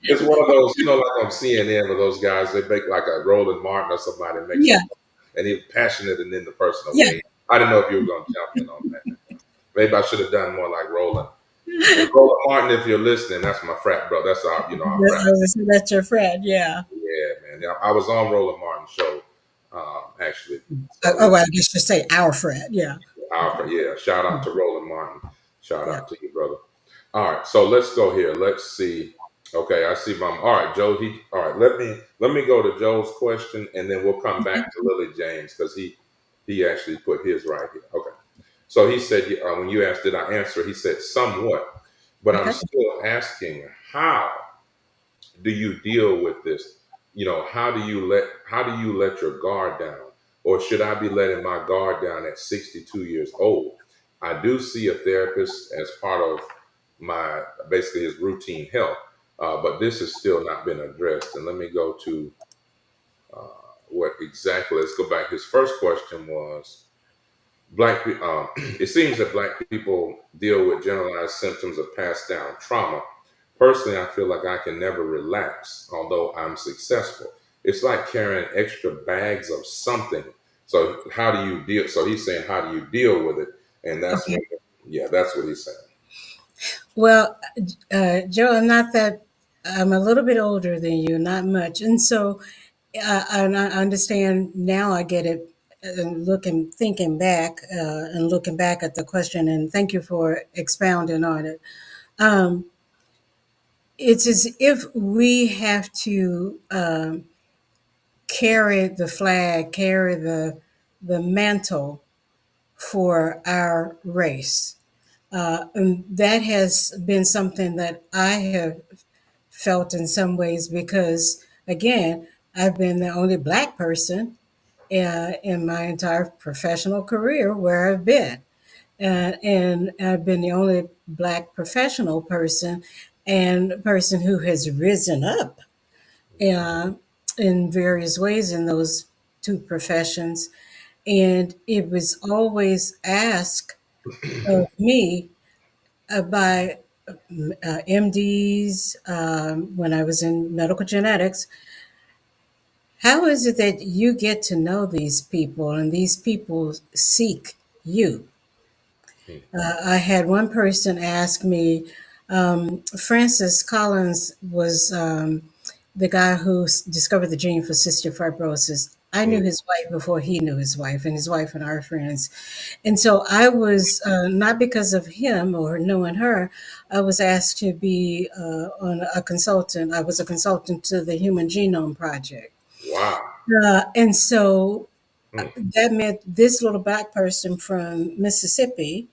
it's one of those, like on CNN with those guys, they make like a Roland Martin or somebody makes Yeah, a, and he's passionate and in the personal yeah. way. I didn't know if you were going to jump in on that. Maybe I should have done more like Roland. And Roland Martin, if you're listening, that's my frat bro. That's our frat. That's your friend. Yeah. Yeah, man. Yeah, I was on Roland Martin's show, actually. Oh, So oh, yeah, well, I guess just say our friend. Yeah. yeah. Shout out to Roland Martin. Shout Yeah. out to you, brother. All right, so let's go here. Let's see. Okay, I see mom. All right, Joe. All right. Let me go to Joe's question, and then we'll come back to Lily James because he actually put his right here. Okay. So he said, when you asked, did I answer? He said, somewhat, but I'm Okay. still asking, how do you deal with this? how do you let your guard down, or should I be letting my guard down at 62 years old? I do see a therapist as part of my basically his routine health, but this has still not been addressed. And let me go to what exactly. Let's go back. His first question was it seems that black people deal with generalized symptoms of passed down trauma. Personally, I feel like I can never relax, although I'm successful. It's like carrying extra bags of something. So how do you deal? So he's saying, how do you deal with it? And that's Okay. what, yeah, that's what he's saying. Well, Joe, I'm a little bit older than you, not much. And so and I understand now, I get it. And thinking back, and looking back at the question, and thank you for expounding on it. Um, it's as if we have to carry the flag, carry the mantle for our race. And that has been something that I have felt in some ways because, again, I've been the only black person in my entire professional career where I've been. And I've been the only black professional person and person who has risen up uh, in various ways in those two professions. And it was always asked of me by MDs when I was in medical genetics. How is it that you get to know these people and these people seek you? Mm, I had one person ask me, Francis Collins was the guy who discovered the gene for cystic fibrosis. I knew mm, his wife before he knew his wife, and his wife and our friends. And so I was, not because of him or knowing her, I was asked to be on a consultant. I was a consultant to the Human Genome Project. wow. And so Mm, that meant this little black person from Mississippi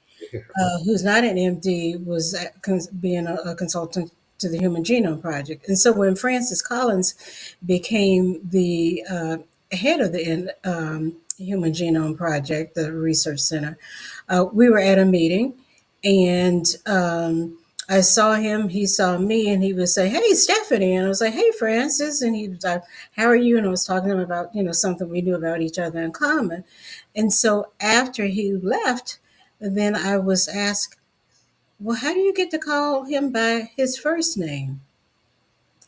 who's not an MD, was being a consultant to the Human Genome Project. And so when Francis Collins became the head of the Human Genome Project, the research center, we were at a meeting and I saw him, he saw me, and he would say, "Hey, Stephanie." And I was like, "Hey, Francis." And he was like, "How are you?" And I was talking to him about, something we knew about each other in common. And so after he left, then I was asked, "Well, how do you get to call him by his first name?"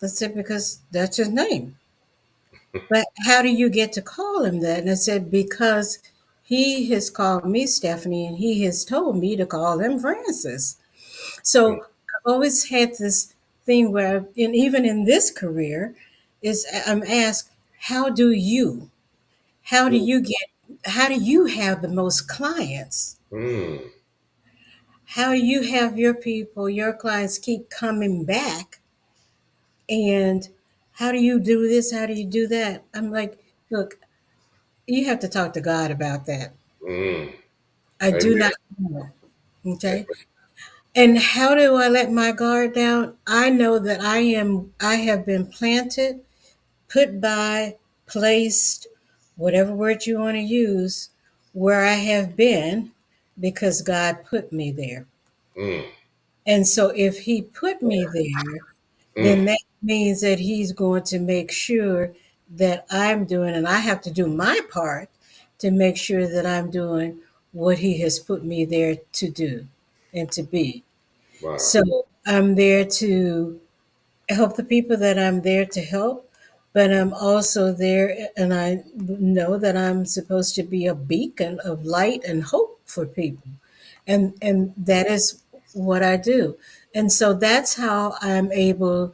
I said, "Because that's his name." "But how do you get to call him that?" And I said, "Because he has called me Stephanie and he has told me to call him Francis." mm, So I've always had this thing where, and even in this career, is I'm asked, how do mm, you get, how do you have the most clients? mm, How do you have your people, your clients keep coming back? And how do you do this? How do you do that? I'm like, look, you have to talk to God about that. mm. I do Amen. not know. Okay. And how do I let my guard down? I know that I have been planted, put by, placed, whatever word you want to use, where I have been because God put me there. Mm, And so if he put me there, mm, then that means that he's going to make sure that I'm doing, and I have to do my part to make sure that I'm doing what he has put me there to do and to be. wow. So I'm there to help the people that I'm there to help, but I'm also there, and I know that I'm supposed to be a beacon of light and hope for people, and that is what I do, and so that's how I'm able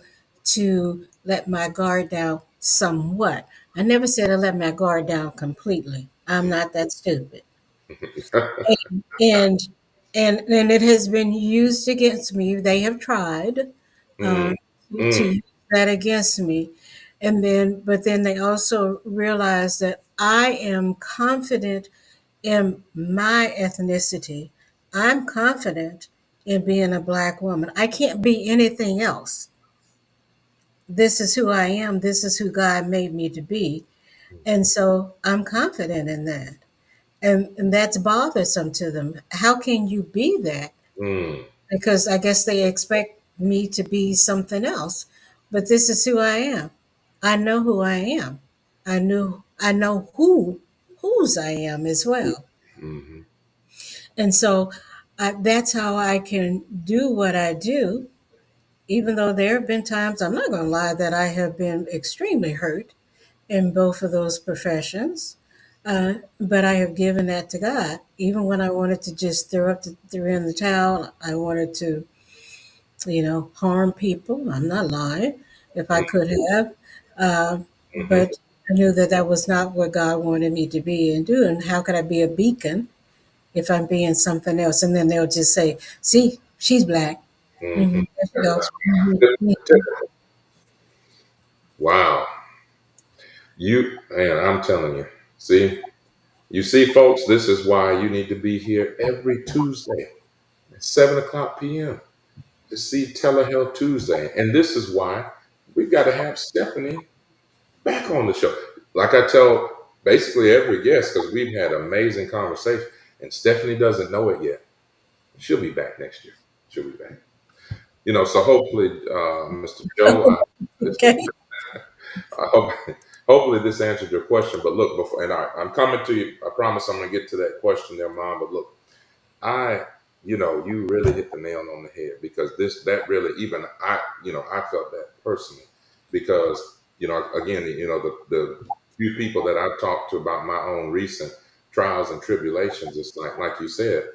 to let my guard down somewhat. I never said I let my guard down completely. I'm not that stupid, and and it has been used against me. They have tried Mm, uh, to mm, use that against me, and then but then they also realize that I am confident in my ethnicity. I'm confident in being a black woman. I can't be anything else. this is who I am. This is who God made me to be. And so I'm confident in that. And that's bothersome to them. How can you be that? Mm. Because I guess they expect me to be something else. But this is who I am. I know who I am. I know whose I am as well. Mm-hmm. And so that's how I can do what I do, even though there have been times, I'm not going to lie, that I have been extremely hurt in both of those professions. But I have given that to God. Even when I wanted to just throw in the towel, I wanted to, harm people. I'm not lying. If I could have, Mm-hmm. but I knew that that was not what God wanted me to be and do. And how could I be a beacon if I'm being something else? And then they'll just say, "See, she's black." Mm-hmm. There she goes. Mhm. Wow. Man, I'm telling you. You see, folks, this is why you need to be here every Tuesday at 7 o'clock p.m. to see Telehealth Tuesday. And this is why we've got to have Stephanie back on the show. Like I tell basically every guest, because we've had amazing conversation, and Stephanie doesn't know it yet. She'll be back next year. She'll be back. So hopefully, Mr. Joe, Okay. I hope, hopefully this answered your question. But look, before and I'm coming to you. I promise I'm going to get to that question there, Mom. But look, I, you really hit the nail on the head because that really, even I felt that personally because, again, the few people that I've talked to about my own recent trials and tribulations, it's like you said,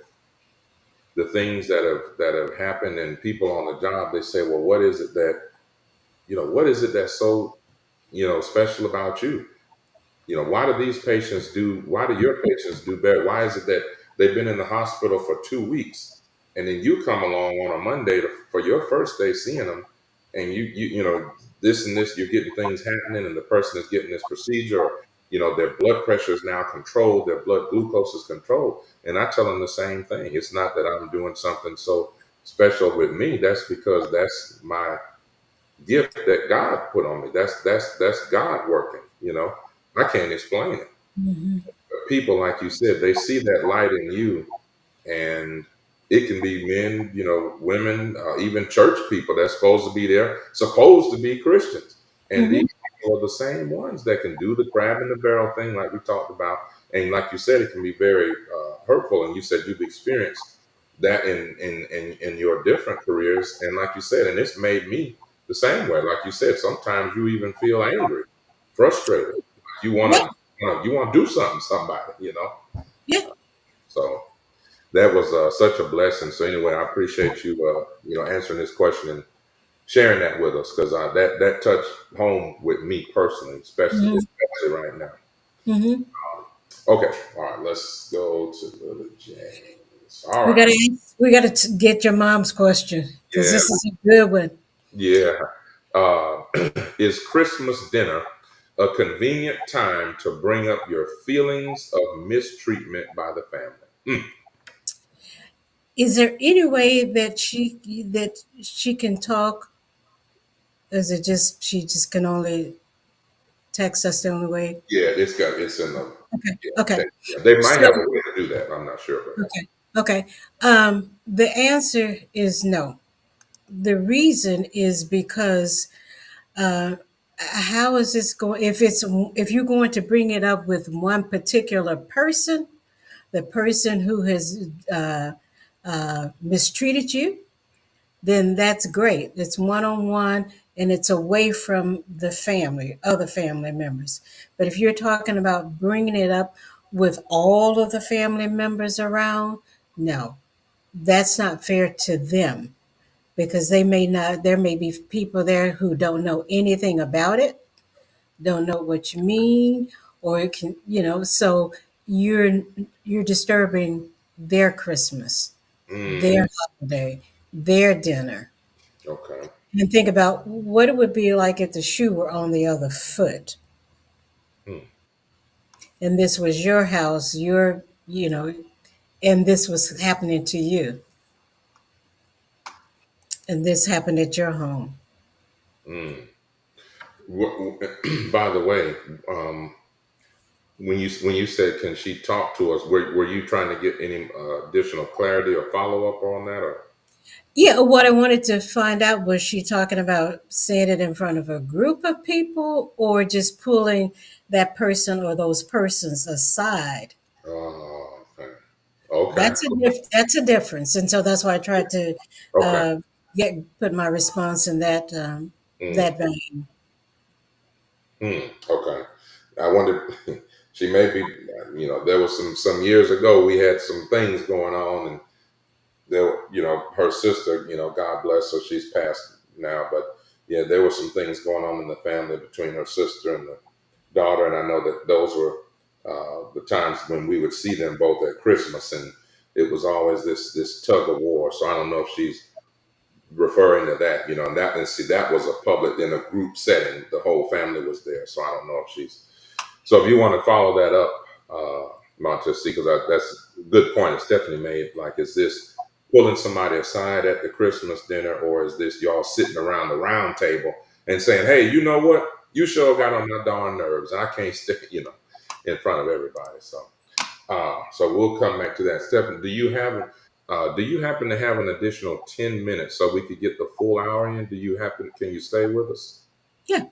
the things that have happened and people on the job, they say, well, what is it that's so, special about you? Why do your patients do better? Why is it that they've been in the hospital for 2 weeks and then you come along on a Monday for your first day seeing them and this and this, you're getting things happening and the person is getting this procedure, or, their blood pressure is now controlled, their blood glucose is controlled. And I tell them the same thing. It's not that I'm doing something so special with me. That's because that's my gift that God put on me. That's God working. I can't explain it. Mhm. But people, like you said, they see that light in you, and it can be men, women, even church people that's supposed to be Christians. And Mhm. these people are the same ones that can do the crab in the barrel thing, like we talked about. And like you said, it can be very hurtful. And you said you've experienced that in your different careers. And like you said, and it's made me the same way. Like you said, sometimes you even feel angry, frustrated. You want Yeah. to, you want to do something, to somebody. Yeah. So that was such a blessing. So anyway, I appreciate you, answering this question and sharing that with us because that touched home with me personally, Mhm. especially right now. Mhm. Okay, all right, let's go to Little James. All We right, gotta get your mom's question because yeah, this is a good one. yeah. Uh, is Christmas dinner a convenient time to bring up your feelings of mistreatment by the family? Is there any way that she can talk? Is it just she just can only text us the only way? Yeah, it's in the Okay. yeah, Okay. they might So have a way to do that. I'm not sure, but okay. Okay. The answer is no. The reason is because uh, how is this going? If you're going to bring it up with one particular person, the person who has mistreated you, then that's great. It's one on one and it's away from the family, other family members. But if you're talking about bringing it up with all of the family members around, no, that's not fair to them because there may be people there who don't know anything about it, don't know what you mean, or it can, so you're you're disturbing their Christmas, mm, their holiday, their dinner. okay. And think about what it would be like if the shoe were on the other foot Hmm. and this was your house, and this was happening to you and this happened at your home. Mm. By the way, um, when you said, "Can she talk to us?" Were you trying to get any additional clarity or follow up on that? Or Yeah, what I wanted to find out was she talking about saying it in front of a group of people or just pulling that person or those persons aside. okay, okay, That's a difference, and so that's why I tried to okay. uh, put my response in that Mm, that vein. okay. I wondered. She may be. There was some years ago. We had some things going on, and her sister. God bless her. She's passed now, but yeah, there were some things going on in the family between her sister and the daughter, and I know that those were the times when we would see them both at Christmas, and it was always this tug of war. So I don't know if she's referring to that, and see that was a public in a group setting. The whole family was there, so I don't know if she's. So if you want to follow that up, Montesi, because that's a good point that Stephanie made. Like, is this pulling somebody aside at the Christmas dinner, or is this y'all sitting around the round table and saying, "Hey, you know what? You sure got on my darn nerves. I can't stay, in front of everybody." So we'll come back to that. Stephanie, do you happen to have an additional 10 minutes so we could get the full hour in? Can you stay with us? Yeah,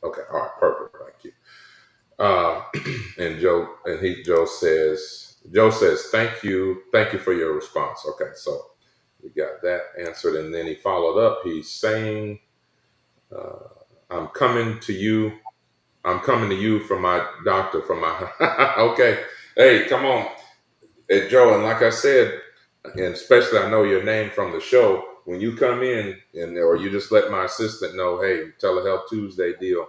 Okay, all right, perfect. Thank you. Uh, and Joe says, thank you for your response. Okay, so we got that answered, and then he followed up. He's saying, uh, "I'm coming to you. I'm coming to you from my doctor, from my." Okay, hey, come on, hey, Joe, and like I said, and especially I know your name from the show. When you come in, or you just let my assistant know, hey, Telehealth Tuesday deal.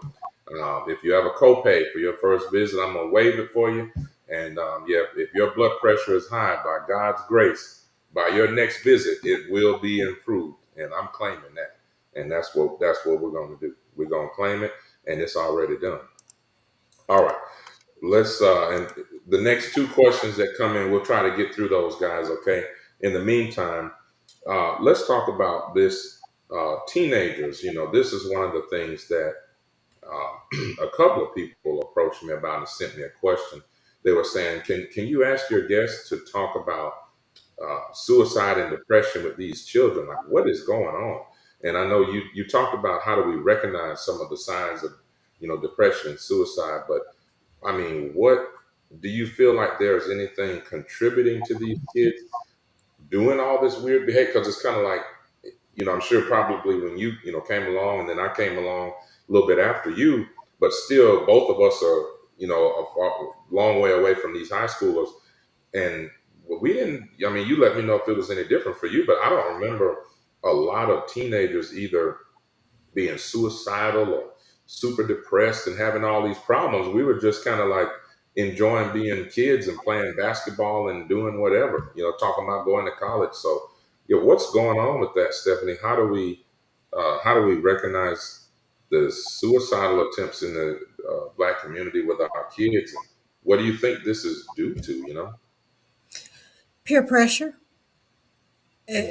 If you have a copay for your first visit, I'm gonna waive it for you. And yeah, if your blood pressure is high, by God's grace, by your next visit, it will be improved. And I'm claiming that. And that's what we're gonna do. We're gonna claim it, and it's already done. All right. Let's and the next two questions that come in, we'll try to get through those, guys. Okay. In the meantime, let's talk about this teenagers. This is one of the things that a couple of people approached me about and sent me a question. They were saying, "Can you ask your guests to talk about suicide and depression with these children? Like, what is going on?" And I know you talked about how do we recognize some of the signs of depression and suicide, but I mean, what do you feel like there's anything contributing to these kids doing all this weird behavior? Because it's kind of like, I'm sure probably when you came along, and then I came along a little bit after you, but still both of us are, a long way away from these high schoolers. And we didn't, I mean, you let me know if it was any different for you, but I don't remember a lot of teenagers either being suicidal or super depressed and having all these problems. We were just kind of like enjoying being kids and playing basketball and doing whatever, talking about going to college. So, what's going on with that, Stephanie? How do we recognize the suicidal attempts in the Black community with our kids? And what do you think this is due to? peer pressure.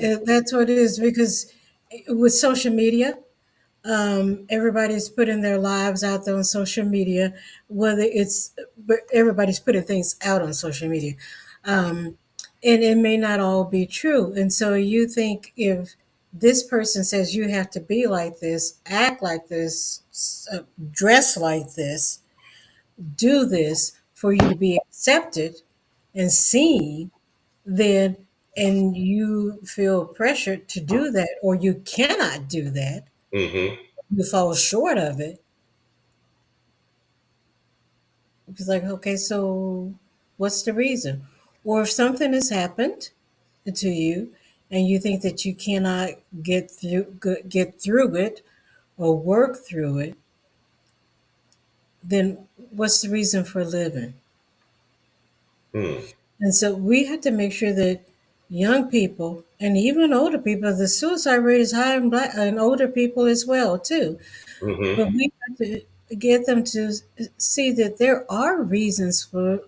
Mm, That's what it is because with social media, everybody's putting their lives out there on social media, whether but everybody's putting things out on social media. Um, and it may not all be true. And so you think if this person says you have to be like this, act like this, dress like this, do this for you to be accepted and seen, then and you feel pressured to do that, or you cannot do that, mm-hmm. you fall short of it. It's like, okay, so what's the reason? Or if something has happened to you and you think that you cannot get through it or work through it, then what's the reason for living? Mm, And so we have to make sure that young people and even older people, the suicide rate is high in black and older people as well too. mm-hmm. But we have to get them to see that there are reasons for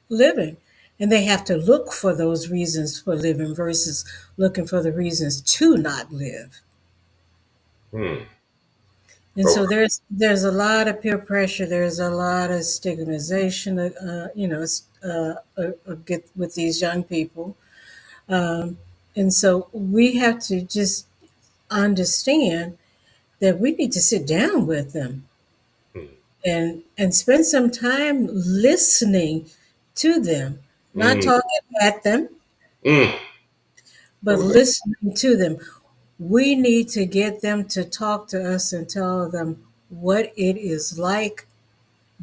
living. And they have to look for those reasons for living versus looking for the reasons to not live. Mm, And so Okay. there's a lot of peer pressure. There's a lot of stigmatization, get with these young people. Um, and so we have to just understand that we need to sit down with them Mm, and spend some time listening to them, not mm, talking at them, mm. but Oh, that- listening to them. We need to get them to talk to us and tell them what it is like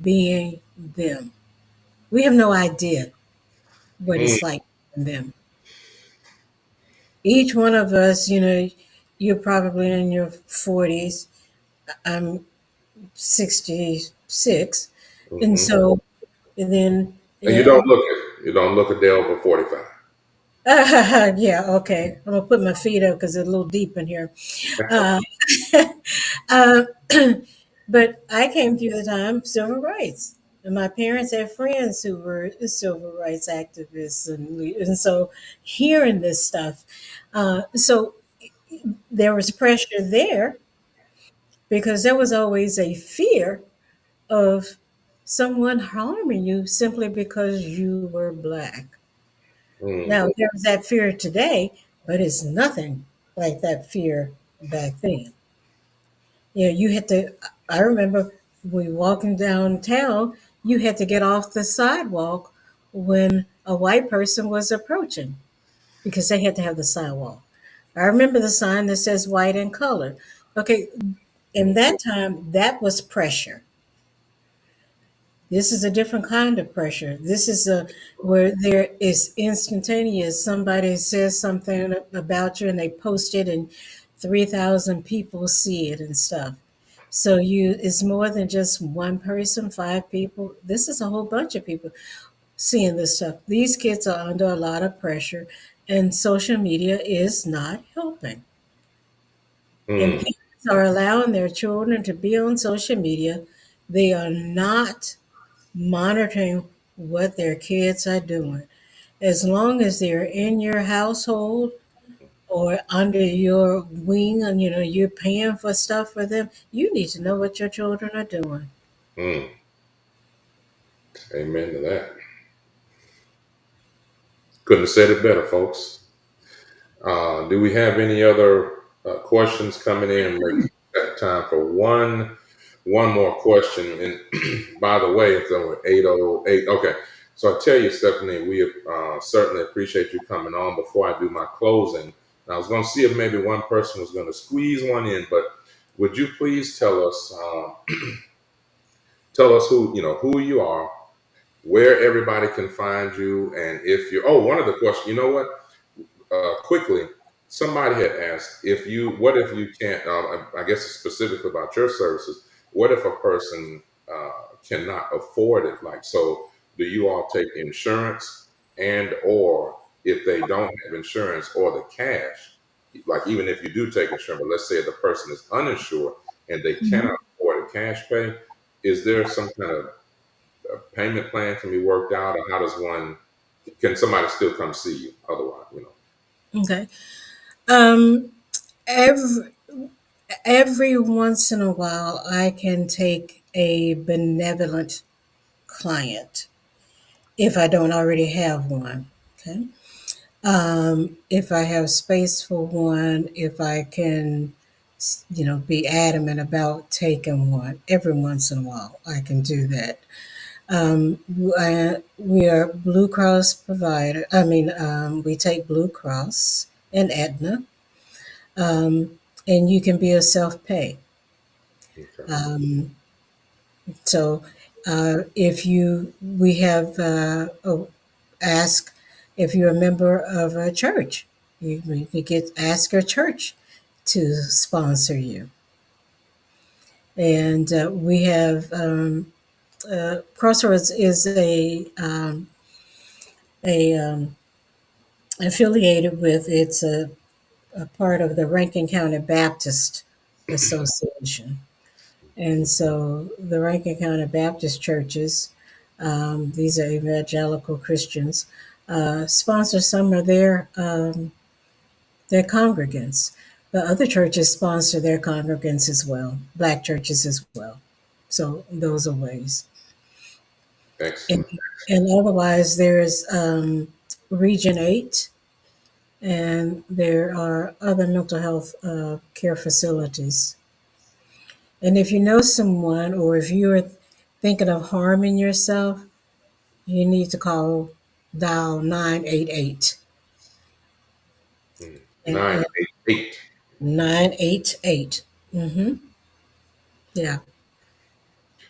being them. We have no idea what mm, it's like being them. Each one of us, you're probably in your 40s. I'm 66. And mhm. so, and then, And you don't look a day over 45. yeah, okay. I'm gonna put my feet up because it's a little deep in here. Uh, uh, but I came through the time of civil rights, and my parents had friends who were civil rights activists, and so hearing this stuff, so there was pressure there because there was always a fear of someone harming you simply because you were black. Mm, Now, there's that fear today, but it's nothing like that fear back then. You had to, I remember we walking downtown, you had to get off the sidewalk when a white person was approaching because they had to have the sidewalk. I remember the sign that says white in color. Okay, in mm, that time, that was pressure. This is a different kind of pressure. This is a where there is instantaneous. Somebody says something about you and they post it and 3,000 people see it and stuff. So it's more than just one person, five people. This is a whole bunch of people seeing this stuff. These kids are under a lot of pressure and social media is not helping. And mm, parents are allowing their children to be on social media. They are not monitoring what their kids are doing. As long as they're in your household or under your wing and you're paying for stuff for them, you need to know what your children are doing. mm. Amen to that. Couldn't have said it better, folks. Do we have any other questions coming in? Maybe got time for one more question. And by the way, it's over 8:08. Okay. So I tell you, Stephanie, we certainly appreciate you coming on. Before I do my closing, I was going to see if maybe one person was going to squeeze one in, but would you please tell us who you are, where everybody can find you, and if you're one of the questions. You know what? Quickly, somebody had asked what if you can't, I guess it's specifically about your services, what if a person cannot afford it? Like, so do you all take insurance, and or if they don't have insurance or the cash, like even if you do take insurance, but let's say the person is uninsured and they cannot Mhm. afford a cash pay, is there some kind of payment plan can be worked out, or how does one, can somebody still come see you otherwise? Okay. Um, every every once in a while, I can take a benevolent client if I don't already have one. Okay. If I have space for one, if I can, be adamant about taking one every once in a while, I can do that. We are Blue Cross provider. We take Blue Cross and Aetna, um, and you can be a self pay. Okay. Um, so if we have ask if you're a member of a church. You get ask your church to sponsor you, and we have Crossroads is a affiliated with it's a part of the Rankin County Baptist Association, and so the Rankin County Baptist churches, these are evangelical Christians, sponsor some of their congregants. But other churches sponsor their congregants as well, Black churches as well. So those are ways. And, Excellent. and otherwise, there's Region 8, and there are other mental health care facilities. And if you know someone, or if you're thinking of harming yourself, you need to dial 988. And 988. 988. Mm-hmm. Yeah.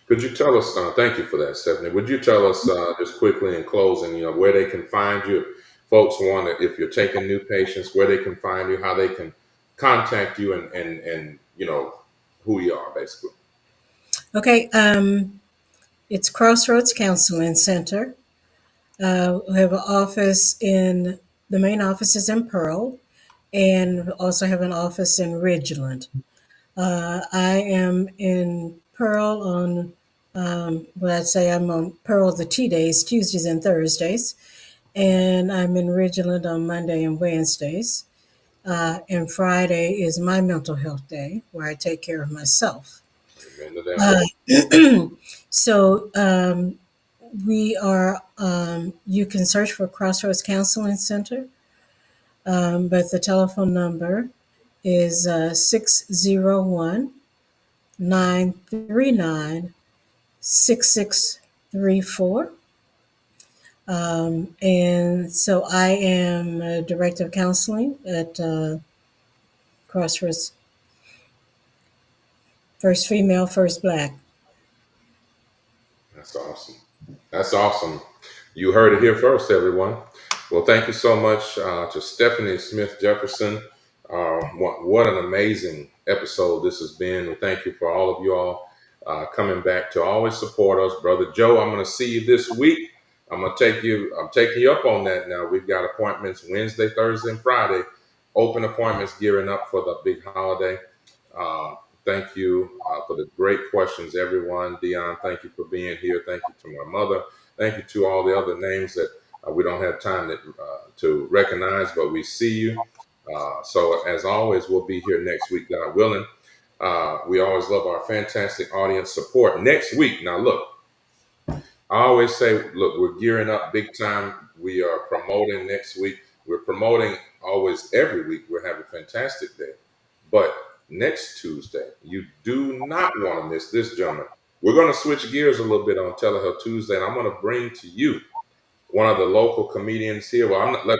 Could you tell us, thank you for that, Stephanie. Would you tell us just quickly in closing, where they can find you? If folks want to, if you're taking new patients, where they can find you, how they can contact you, and who you are, basically. Okay. It's Crossroads Counseling Center. We have an office the main office is in Pearl, and we also have an office in Ridgeland. I am in Pearl on, I'd say I'm on Pearl the T days, Tuesdays and Thursdays, and I'm in Ridgeland on Monday and Wednesdays. And Friday is my mental health day where I take care of myself. Amen to that. So we are, you can search for Crossroads Counseling Center, but the telephone number is 601 939 6634. And so I am a director of counseling at Crossroads, first female, first Black. That's awesome. That's awesome. You heard it here first, everyone. Well, thank you so much to Stephanie Smith-Jefferson. What an amazing episode this has been. And thank you for all of you all coming back to always support us. Brother Joe, I'm going to see you this week. I'm taking you up on that now. We've got appointments Wednesday, Thursday, and Friday. Open appointments gearing up for the big holiday. Thank you for the great questions, everyone. Dion, thank you for being here. Thank you to my mother. Thank you to all the other names that we don't have time to recognize, but we see you. So as always, we'll be here next week, God willing. We always love our fantastic audience support. Next week, now look, I always say, look, we're gearing up big time. We are promoting next week. We're promoting always every week. We're having a fantastic day. But next Tuesday, you do not want to miss this, gentleman. We're going to switch gears a little bit on Telehealth Tuesday, and I'm going to bring to you one of the local comedians here. Well, let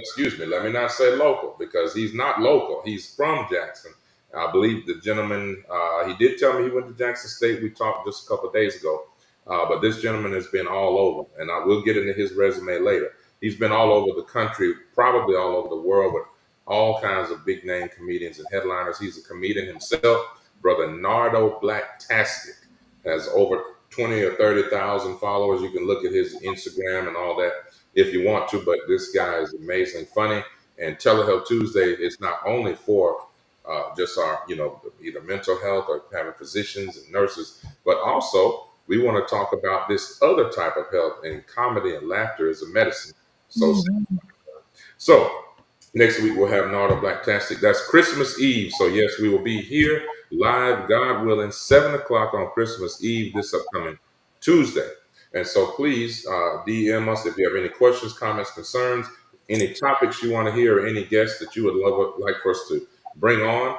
me not say local, because he's not local. He's from Jackson. I believe the gentleman, he did tell me he went to Jackson State. We talked just a couple of days ago. But this gentleman has been all over, and I will get into his resume later. He's been all over the country, probably all over the world, with all kinds of big name comedians and headliners. He's a comedian himself. Brother Nardo Blacktastic has over 20 or 30,000 followers. You can look at his Instagram and all that if you want to, but this guy is amazingly funny. And Telehealth Tuesday is not only for just our, either mental health or having physicians and nurses, but also we want to talk about this other type of health, and comedy and laughter is a medicine. So next week we'll have Nardo Blacktastic. That's Christmas Eve. So yes, we will be here live, God willing, 7 o'clock on Christmas Eve, this upcoming Tuesday. And so please DM us if you have any questions, comments, concerns, any topics you want to hear, or any guests that you would like for us to bring on.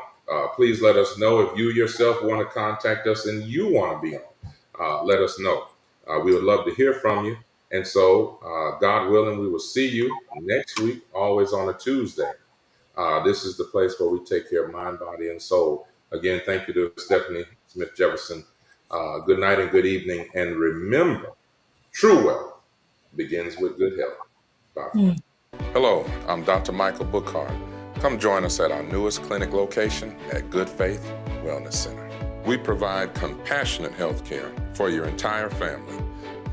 Please let us know. If you yourself want to contact us and you want to be on, let us know. We would love to hear from you. And so, God willing, we will see you next week, always on a Tuesday. This is the place where we take care of mind, body, and soul. Again, thank you to Stephanie Smith-Jefferson. Good night and good evening. And remember, true wealth begins with good health. Bye. Hello, I'm Dr. Michael Bookhart. Come join us at our newest clinic location at Good Faith Wellness Center. We provide compassionate health care for your entire family,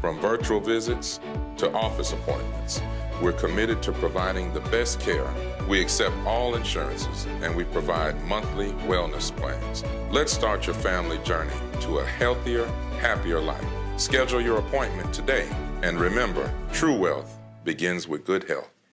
from virtual visits to office appointments. We're committed to providing the best care. We accept all insurances, and we provide monthly wellness plans. Let's start your family journey to a healthier, happier life. Schedule your appointment today, and remember, true wealth begins with good health.